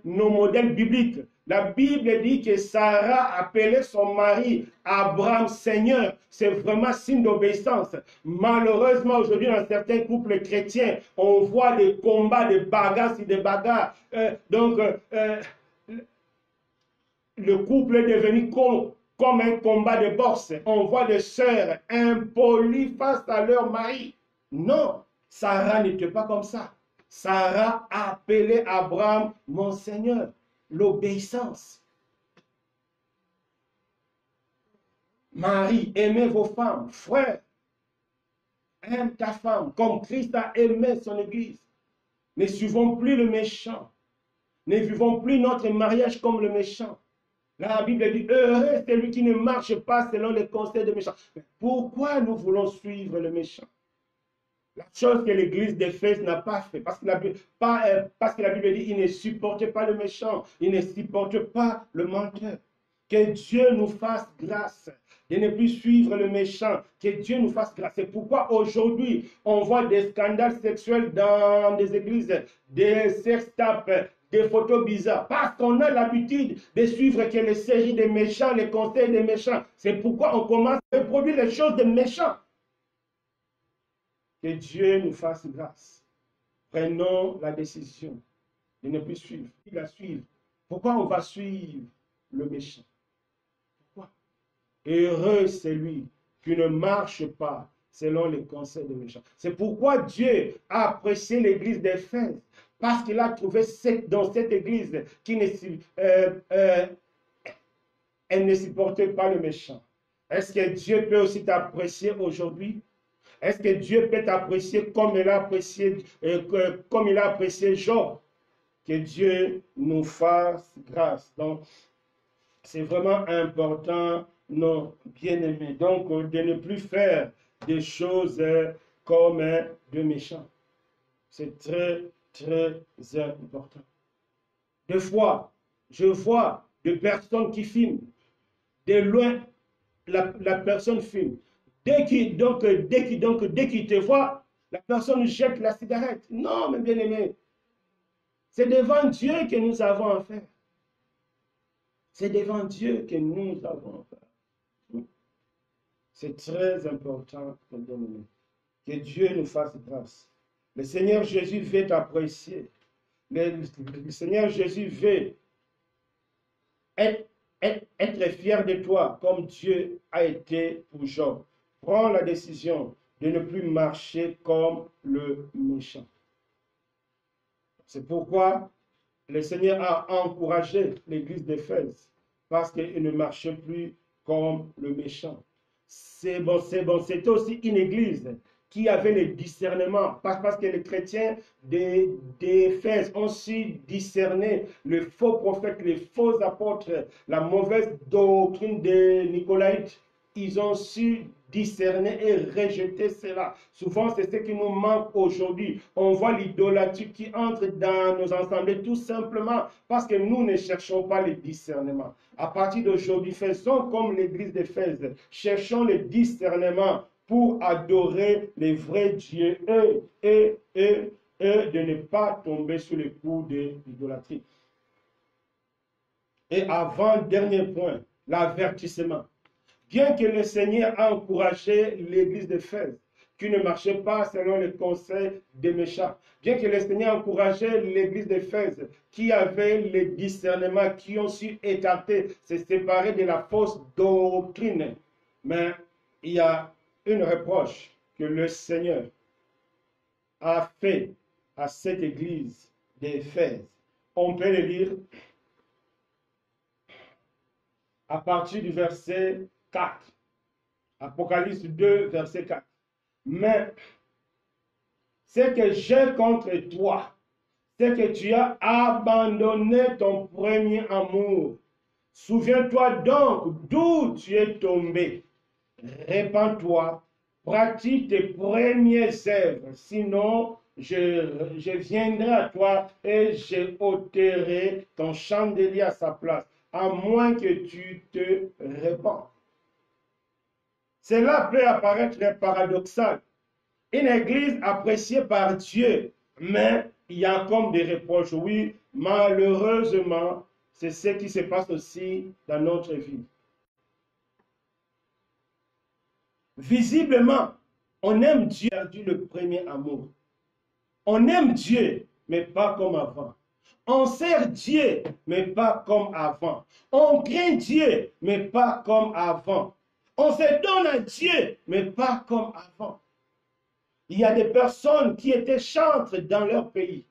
nos modèles bibliques. La Bible dit que Sarah appelait son mari Abraham Seigneur. C'est vraiment signe d'obéissance. Malheureusement, aujourd'hui, dans certains couples chrétiens, on voit des combats, des bagarres sur des bagarres. Le couple est devenu comme un combat de boxe. On voit des sœurs impolies face à leur mari. Non. Sarah n'était pas comme ça. Sarah a appelé Abraham mon Seigneur. L'obéissance. Marie, aimez vos femmes. Frère, aime ta femme comme Christ a aimé son Église. Ne suivons plus le méchant. Ne vivons plus notre mariage comme le méchant. La Bible dit, heureux celui qui ne marche pas selon les conseils des méchants. Mais pourquoi nous voulons suivre le méchant? La chose que l'église d'Éphèse n'a pas fait, parce que la Bible dit, il ne supportait pas le méchant, il ne supporte pas le menteur. Que Dieu nous fasse grâce de ne plus suivre le méchant, que Dieu nous fasse grâce. C'est pourquoi aujourd'hui, on voit des scandales sexuels dans des églises, des sextapes, des photos bizarres, parce qu'on a l'habitude de suivre que les séries des méchants, les conseils des méchants. C'est pourquoi on commence à reproduire les choses des méchants. Que Dieu nous fasse grâce. Prenons la décision de ne plus suivre. Pourquoi on va suivre le méchant? Pourquoi? Heureux celui qui ne marche pas selon les conseils des méchants. C'est pourquoi Dieu a apprécié l'église d'Éphèse. Parce qu'il a trouvé dans cette église qui elle ne supportait pas le méchant. Est-ce que Dieu peut aussi t'apprécier aujourd'hui? Est-ce que Dieu peut t'apprécier comme il a apprécié, comme il a apprécié Job? Que Dieu nous fasse grâce. Donc, c'est vraiment important, non, bien-aimés. Donc, de ne plus faire des choses comme de méchants. C'est très, très important. Des fois, je vois des personnes qui filment. De loin, la personne filme. Dès qu'il te voit, la personne jette la cigarette. Non, mes bien-aimés, c'est devant Dieu que nous avons affaire. C'est devant Dieu que nous avons affaire. C'est très important, mes bien-aimés, que Dieu nous fasse grâce. Le Seigneur Jésus veut t'apprécier. Le Seigneur Jésus veut être fier de toi comme Dieu a été pour Job. Prends la décision de ne plus marcher comme le méchant. C'est pourquoi le Seigneur a encouragé l'église d'Éphèse parce qu'il ne marchait plus comme le méchant. C'est bon. C'était aussi une église qui avait le discernement, parce que les chrétiens d'Éphèse ont su discerner le faux prophète, les faux apôtres, la mauvaise doctrine des Nicolaïtes. Ils ont su discerner et rejeter cela. Souvent, c'est ce qui nous manque aujourd'hui. On voit l'idolâtrie qui entre dans nos assemblées tout simplement parce que nous ne cherchons pas le discernement. À partir d'aujourd'hui, faisons comme l'église d'Éphèse. Cherchons le discernement pour adorer les vrais dieux et de ne pas tomber sous les coups de l'idolâtrie. Et avant-dernier point, l'avertissement. Bien que le Seigneur a encouragé l'église d'Éphèse, qui ne marchait pas selon les conseils des méchants, bien que le Seigneur a encouragé l'église d'Éphèse, qui avait le discernement, qui ont su écarter, se séparer de la fausse doctrine, mais il y a une reproche que le Seigneur a fait à cette église d'Éphèse. On peut le lire à partir du verset 4. Apocalypse 2, verset 4. Mais ce que j'ai contre toi, c'est que tu as abandonné ton premier amour. Souviens-toi donc d'où tu es tombé. Répands-toi, pratique tes premières œuvres, sinon je viendrai à toi et je ôterai ton chandelier à sa place, à moins que tu te répands. Cela peut apparaître paradoxal. Une église appréciée par Dieu, mais il y a comme des reproches. Oui, malheureusement, c'est ce qui se passe aussi dans notre vie. Visiblement, on aime Dieu, perdu le premier amour. On aime Dieu, mais pas comme avant. On sert Dieu, mais pas comme avant. On craint Dieu, mais pas comme avant. On se donne à Dieu, mais pas comme avant. Il y a des personnes qui étaient chantres dans leur pays.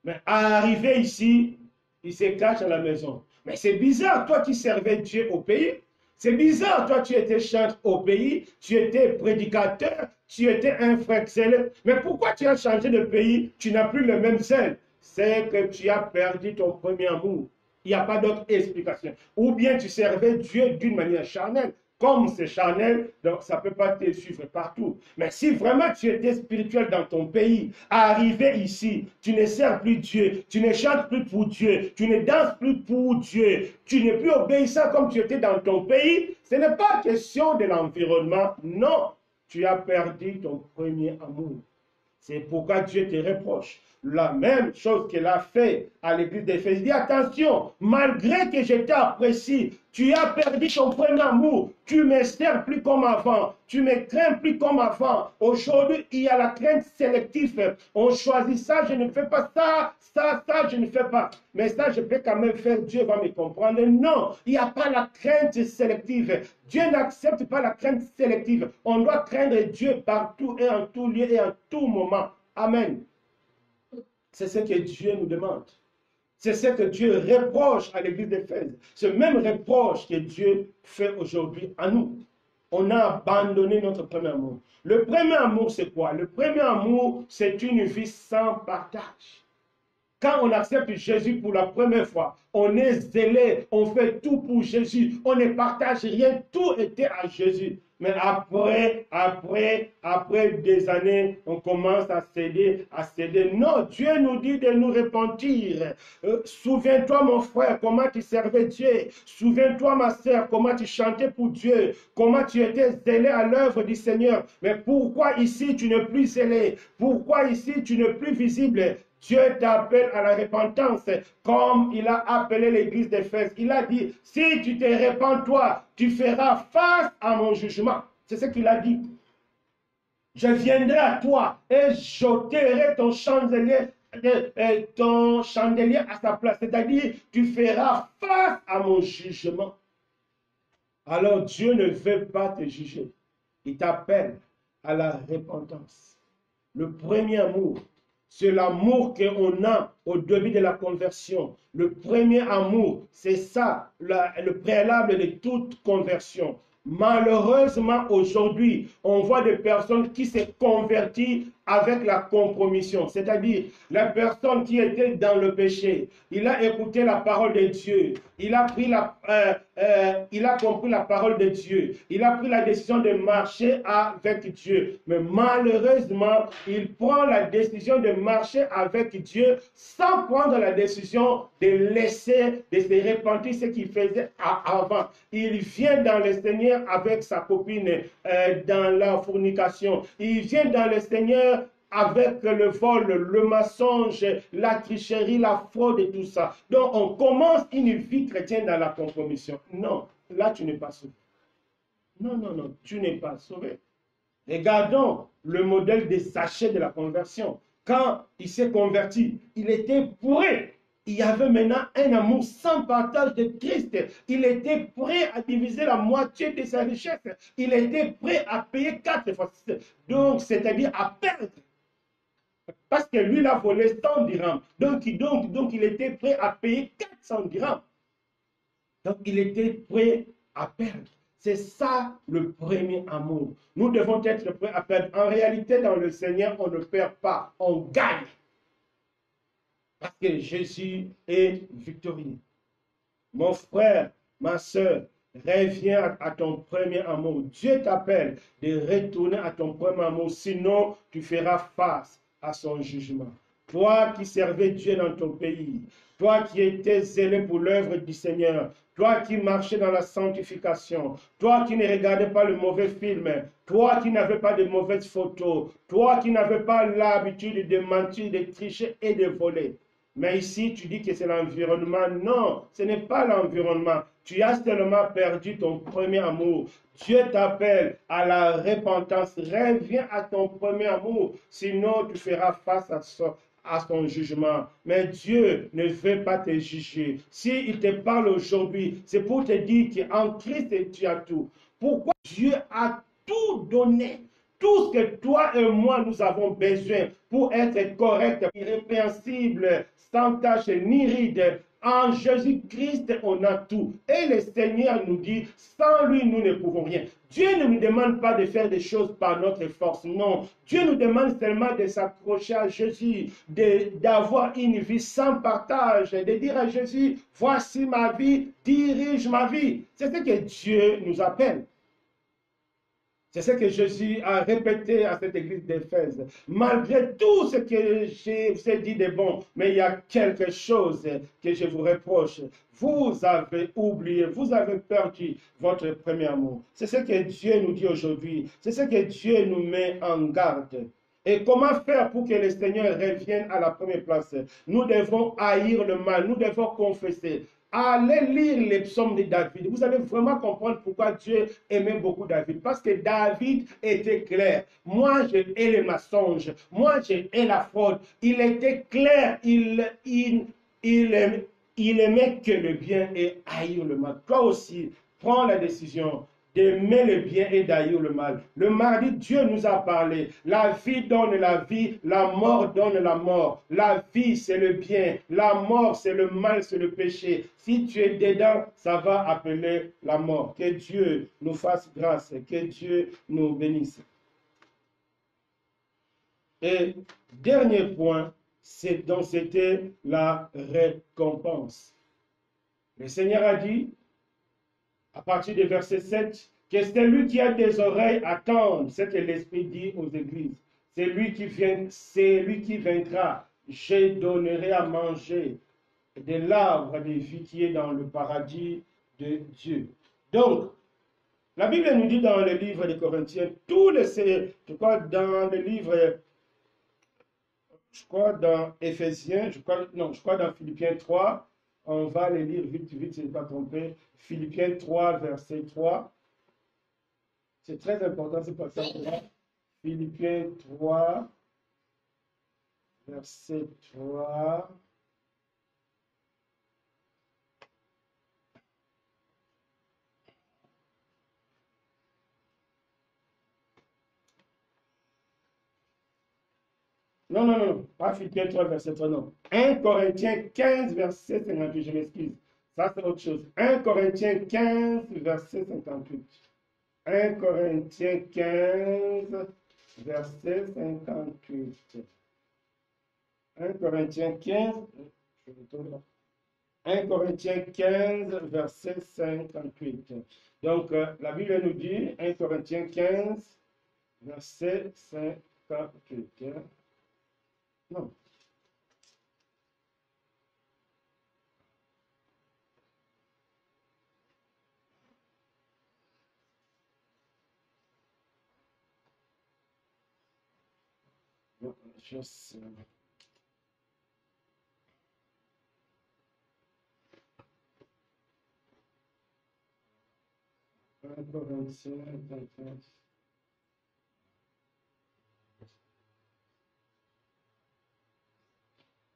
Mais arrivés ici, ils se cachent à la maison. Mais c'est bizarre, toi qui servais Dieu au pays. C'est bizarre, toi tu étais chantre au pays, tu étais prédicateur, tu étais un frère excellent. Mais pourquoi tu as changé de pays? Tu n'as plus le même zèle. C'est que tu as perdu ton premier amour. Il n'y a pas d'autre explication. Ou bien tu servais Dieu d'une manière charnelle. Comme c'est charnel, donc ça ne peut pas te suivre partout. Mais si vraiment tu étais spirituel dans ton pays, arrivé ici, tu ne sers plus Dieu, tu ne chantes plus pour Dieu, tu ne danses plus pour Dieu, tu n'es plus obéissant comme tu étais dans ton pays, ce n'est pas question de l'environnement. Non, tu as perdu ton premier amour. C'est pourquoi Dieu te reproche. La même chose qu'il a fait à l'église d'Éphèse. Dis attention, malgré que je t'apprécie, tu as perdu ton premier amour. Tu ne me sers plus comme avant. Tu ne me crains plus comme avant. Aujourd'hui, il y a la crainte sélective. On choisit ça, je ne fais pas ça, ça, je ne fais pas. Mais ça, je peux quand même faire. Dieu va me comprendre. Non, il n'y a pas la crainte sélective. Dieu n'accepte pas la crainte sélective. On doit craindre Dieu partout et en tout lieu et en tout moment. Amen. C'est ce que Dieu nous demande. C'est ce que Dieu reproche à l'église d'Éphèse. Ce même reproche que Dieu fait aujourd'hui à nous. On a abandonné notre premier amour. Le premier amour, c'est quoi? Le premier amour, c'est une vie sans partage. Quand on accepte Jésus pour la première fois, on est zélé, on fait tout pour Jésus, on ne partage rien, tout était à Jésus. Mais après des années, on commence à céder, à céder. Non, Dieu nous dit de nous repentir. Souviens-toi, mon frère, comment tu servais Dieu. Souviens-toi, ma sœur, comment tu chantais pour Dieu, comment tu étais zélé à l'œuvre du Seigneur. Mais pourquoi ici tu n'es plus zélé? Pourquoi ici tu n'es plus visible? Dieu t'appelle à la repentance, comme il a appelé l'église d'Éphèse. Il a dit, si tu te repens, toi, tu feras face à mon jugement. C'est ce qu'il a dit. Je viendrai à toi et j'ôterai ton chandelier à sa place. C'est-à-dire, tu feras face à mon jugement. Alors Dieu ne veut pas te juger. Il t'appelle à la repentance. Le premier amour, c'est l'amour qu'on a au début de la conversion. Le premier amour, c'est ça, le préalable de toute conversion. Malheureusement, aujourd'hui, on voit des personnes qui se convertissent avec la compromission. C'est-à-dire, la personne qui était dans le péché, il a écouté la parole de Dieu, il a compris la parole de Dieu, il a pris la décision de marcher avec Dieu. Mais malheureusement, il prend la décision de marcher avec Dieu sans prendre la décision de laisser, de se repentir ce qu'il faisait avant. Il vient dans le Seigneur avec sa copine dans la fornication. Il vient dans le Seigneur avec le vol, le mensonge, la tricherie, la fraude et tout ça. Donc on commence une vie chrétienne dans la compromission. Non, là tu n'es pas sauvé. Non, non, non, tu n'es pas sauvé. Regardons le modèle des sachets de la conversion. Quand il s'est converti, il était bourré. Il y avait maintenant un amour sans partage de Christ. Il était prêt à diviser la moitié de sa richesse. Il était prêt à payer 4 fois. Donc, c'est-à-dire à perdre. Parce que lui, il a volé 100 dirhams. Donc, il était prêt à payer 400 dirhams. Donc, il était prêt à perdre. C'est ça le premier amour. Nous devons être prêts à perdre. En réalité, dans le Seigneur, on ne perd pas, on gagne. Parce que Jésus est victorieux. Mon frère, ma soeur, reviens à ton premier amour. Dieu t'appelle de retourner à ton premier amour, sinon tu feras face à son jugement. Toi qui servais Dieu dans ton pays, toi qui étais zélé pour l'œuvre du Seigneur, toi qui marchais dans la sanctification, toi qui ne regardais pas le mauvais film, toi qui n'avais pas de mauvaises photos, toi qui n'avais pas l'habitude de mentir, de tricher et de voler. Mais ici, tu dis que c'est l'environnement. Non, ce n'est pas l'environnement. Tu as seulement perdu ton premier amour. Dieu t'appelle à la repentance. Reviens à ton premier amour. Sinon, tu feras face à son jugement. Mais Dieu ne veut pas te juger. S'il te parle aujourd'hui, c'est pour te dire qu'en Christ, tu as tout. Pourquoi Dieu a tout donné? Tout ce que toi et moi, nous avons besoin pour être corrects, irrépréhensibles, sans tache ni ride. En Jésus-Christ, on a tout. Et le Seigneur nous dit, sans lui, nous ne pouvons rien. Dieu ne nous demande pas de faire des choses par notre force, non. Dieu nous demande seulement de s'accrocher à Jésus, d'avoir une vie sans partage, de dire à Jésus, voici ma vie, dirige ma vie. C'est ce que Dieu nous appelle. C'est ce que Jésus a répété à cette église d'Éphèse. Malgré tout ce que je vous ai dit de bon, mais il y a quelque chose que je vous reproche. Vous avez oublié, vous avez perdu votre premier amour. C'est ce que Dieu nous dit aujourd'hui. C'est ce que Dieu nous met en garde. Et comment faire pour que le Seigneur revienne à la première place? Nous devons haïr le mal, nous devons confesser. Allez lire les psaumes de David. Vous allez vraiment comprendre pourquoi Dieu aimait beaucoup David. Parce que David était clair. Moi, je hais les mensonges. Moi, je hais la fraude. Il était clair. Il aimait que le bien et haïr le mal. Toi aussi, prends la décision d'aimer le bien et d'haïr le mal. Le mardi, Dieu nous a parlé. La vie donne la vie, la mort donne la mort. La vie, c'est le bien. La mort, c'est le mal, c'est le péché. Si tu es dedans, ça va appeler la mort. Que Dieu nous fasse grâce, que Dieu nous bénisse. Et dernier point, c'était la récompense. Le Seigneur a dit, à partir du verset 7, que c'est lui qui a des oreilles attendre ce que l'Esprit dit aux églises. C'est lui qui vaincra. Je donnerai à manger de l'arbre de vie qui est dans le paradis de Dieu. Donc, la Bible nous dit dans le livre des Corinthiens, je crois dans le livre, je crois dans Éphésiens, je crois dans Philippiens 3, on va les lire vite, vite, je ne vais pas tromper. Philippiens 3, verset 3. C'est très important, c'est pas ça. Philippiens 3, verset 3. Non, pas Philippiens 3, verset 3, non. 1 Corinthiens 15, verset 58, je m'excuse. Ça, c'est autre chose. 1 Corinthiens 15, verset 58. 1 Corinthiens 15, verset 58. 1 Corinthiens 15, 1 Corinthiens 15, verset 58. Donc, la Bible nous dit, 1 Corinthiens 15, verset 58. Non. Just, 1 Corinthiens 15.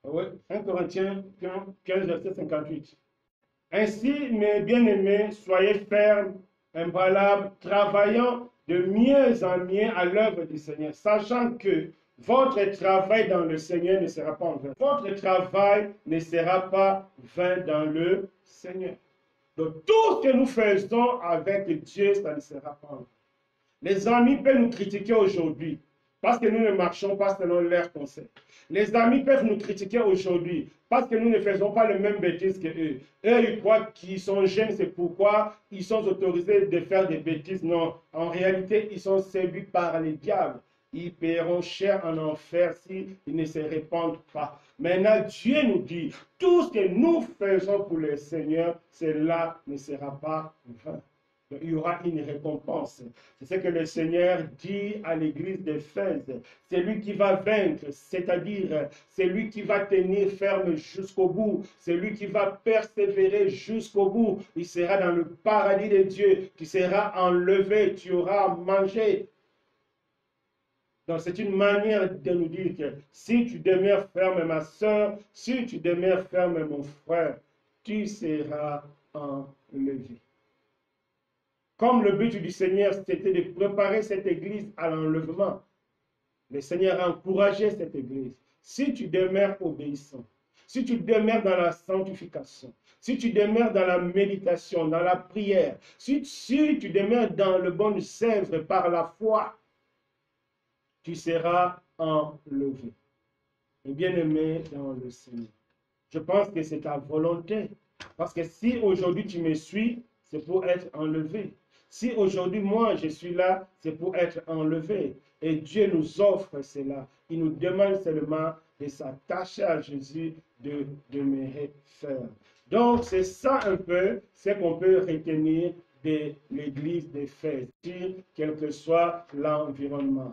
Oui, 1 Corinthiens 15, verset 58. Ainsi, mes bien-aimés, soyez fermes, imballables, travaillant de mieux en mieux à l'œuvre du Seigneur, sachant que votre travail dans le Seigneur ne sera pas en vain. Votre travail ne sera pas vain dans le Seigneur. Donc, tout ce que nous faisons avec Dieu, ça ne sera pas en vain. Les amis peuvent nous critiquer aujourd'hui parce que nous ne marchons pas selon leurs conseils. Les amis peuvent nous critiquer aujourd'hui parce que nous ne faisons pas les mêmes bêtises que eux. Eux, ils croient qu'ils sont jeunes, c'est pourquoi ils sont autorisés de faire des bêtises. Non, en réalité, ils sont séduits par les diables. Ils paieront cher en enfer s'ils ne se répandent pas. Maintenant, Dieu nous dit, tout ce que nous faisons pour le Seigneur, cela ne sera pas vain. Il y aura une récompense. C'est ce que le Seigneur dit à l'église d'Éphèse. C'est lui qui va vaincre, c'est-à-dire c'est lui qui va tenir ferme jusqu'au bout. C'est lui qui va persévérer jusqu'au bout. Il sera dans le paradis de Dieu. Tu seras enlevé, tu auras mangé. Donc c'est une manière de nous dire que si tu demeures ferme, ma soeur, si tu demeures ferme, mon frère, tu seras enlevé. Comme le but du Seigneur, c'était de préparer cette église à l'enlèvement, le Seigneur a encouragé cette église. Si tu demeures obéissant, si tu demeures dans la sanctification, si tu demeures dans la méditation, dans la prière, si tu demeures dans le bon œuvre par la foi, tu seras enlevé. Et bien-aimé dans le Seigneur. Je pense que c'est ta volonté. Parce que si aujourd'hui tu me suis, c'est pour être enlevé. Si aujourd'hui, moi, je suis là, c'est pour être enlevé. Et Dieu nous offre cela. Il nous demande seulement de s'attacher à Jésus, de demeurer ferme. Donc, c'est ça un peu ce qu'on peut retenir de l'église d'Éphèse, quel que soit l'environnement.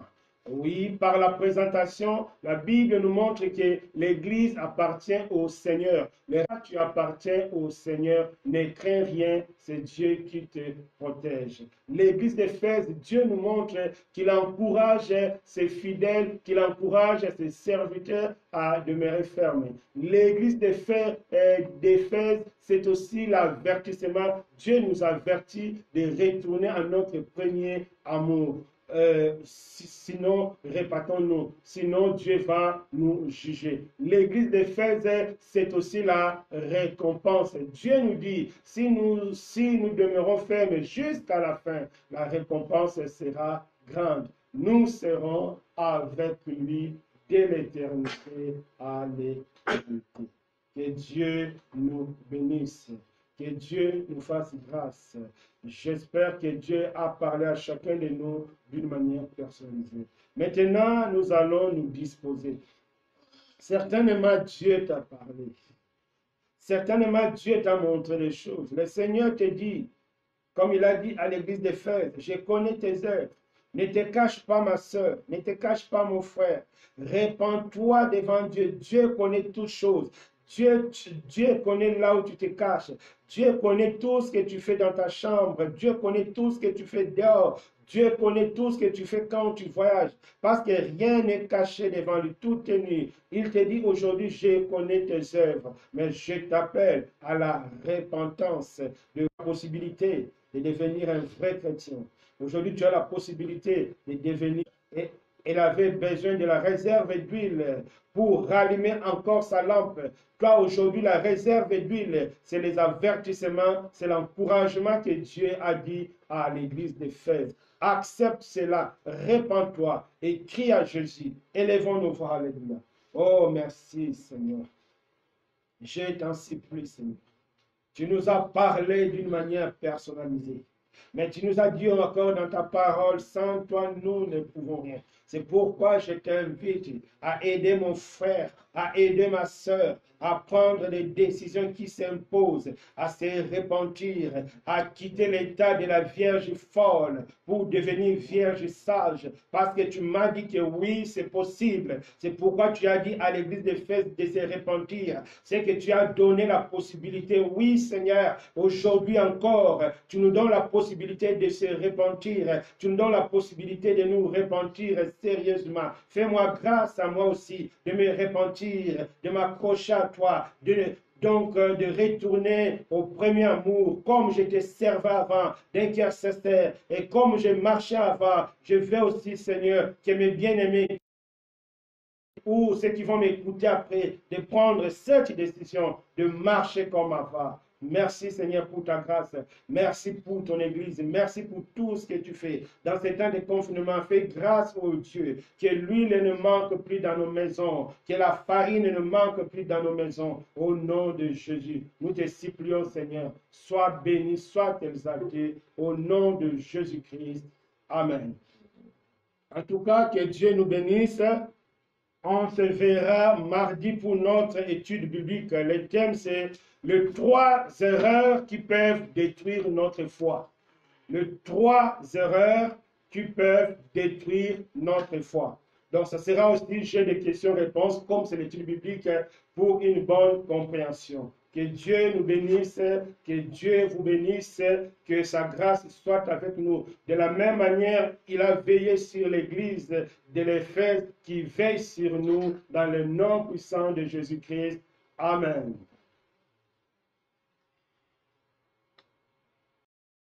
Oui, par la présentation, la Bible nous montre que l'Église appartient au Seigneur. Mais là, tu appartiens au Seigneur, ne crains rien, c'est Dieu qui te protège. L'Église d'Éphèse, Dieu nous montre qu'il encourage ses fidèles, qu'il encourage ses serviteurs à demeurer fermes. L'Église d'Éphèse, c'est aussi l'avertissement. Dieu nous avertit de retourner à notre premier amour. Sinon, répétons-nous, sinon Dieu va nous juger. L'église d'Éphèse, c'est aussi la récompense. Dieu nous dit, si nous demeurons fermes jusqu'à la fin, la récompense sera grande. Nous serons avec lui dès l'éternité à l'éternité. Que Dieu nous bénisse. Que Dieu nous fasse grâce. J'espère que Dieu a parlé à chacun de nous d'une manière personnalisée. Maintenant, nous allons nous disposer. Certainement, Dieu t'a parlé. Certainement, Dieu t'a montré les choses. Le Seigneur te dit, comme il a dit à l'église d'Éphèse, je connais tes œuvres. Ne te cache pas, ma soeur. Ne te cache pas, mon frère. Répands-toi devant Dieu. Dieu connaît toutes choses. Dieu connaît là où tu te caches. Dieu connaît tout ce que tu fais dans ta chambre. Dieu connaît tout ce que tu fais dehors. Dieu connaît tout ce que tu fais quand tu voyages. Parce que rien n'est caché devant lui. Tout est nu. Il te dit aujourd'hui, je connais tes œuvres. Mais je t'appelle à la repentance, de la possibilité de devenir un vrai chrétien. Aujourd'hui, tu as la possibilité de devenir. Et elle avait besoin de la réserve d'huile pour rallumer encore sa lampe. Toi, aujourd'hui, la réserve d'huile, c'est les avertissements, c'est l'encouragement que Dieu a dit à l'église d'Éphèse. Accepte cela, répands-toi et crie à Jésus. Élevons nos voix, alléluia. Oh, merci, Seigneur. Je t'en supplie, Seigneur. Tu nous as parlé d'une manière personnalisée. Mais tu nous as dit encore dans ta parole, sans toi, nous ne pouvons rien. C'est pourquoi je t'invite à aider mon frère, à aider ma soeur, à prendre les décisions qui s'imposent, à se repentir, à quitter l'état de la vierge folle pour devenir vierge sage. Parce que tu m'as dit que oui, c'est possible. C'est pourquoi tu as dit à l'église d'Éphèse de se repentir. C'est que tu as donné la possibilité. Oui, Seigneur, aujourd'hui encore, tu nous donnes la possibilité de se repentir. Tu nous donnes la possibilité de nous repentir sérieusement. Fais-moi grâce à moi aussi de me repentir, de m'accrocher à toi, de retourner au premier amour, comme je te servais avant, d'intercesseur, et comme je marchais avant, je veux aussi, Seigneur, que mes bien-aimés ou ceux qui vont m'écouter après, de prendre cette décision, de marcher comme avant. Merci Seigneur pour ta grâce. Merci pour ton Église. Merci pour tout ce que tu fais. Dans ces temps de confinement, fais grâce au Dieu. Que l'huile ne manque plus dans nos maisons. Que la farine ne manque plus dans nos maisons. Au nom de Jésus, nous te supplions Seigneur. Sois béni, sois exalté. Au nom de Jésus-Christ. Amen. En tout cas, que Dieu nous bénisse. On se verra mardi pour notre étude biblique. Le thème, c'est les 3 erreurs qui peuvent détruire notre foi. Les 3 erreurs qui peuvent détruire notre foi. Donc, ce sera aussi jeu de questions-réponses, comme c'est l'étude biblique, pour une bonne compréhension. Que Dieu nous bénisse, que Dieu vous bénisse, que sa grâce soit avec nous. De la même manière, il a veillé sur l'Église de l'Éphèse qui veille sur nous dans le nom puissant de Jésus-Christ. Amen.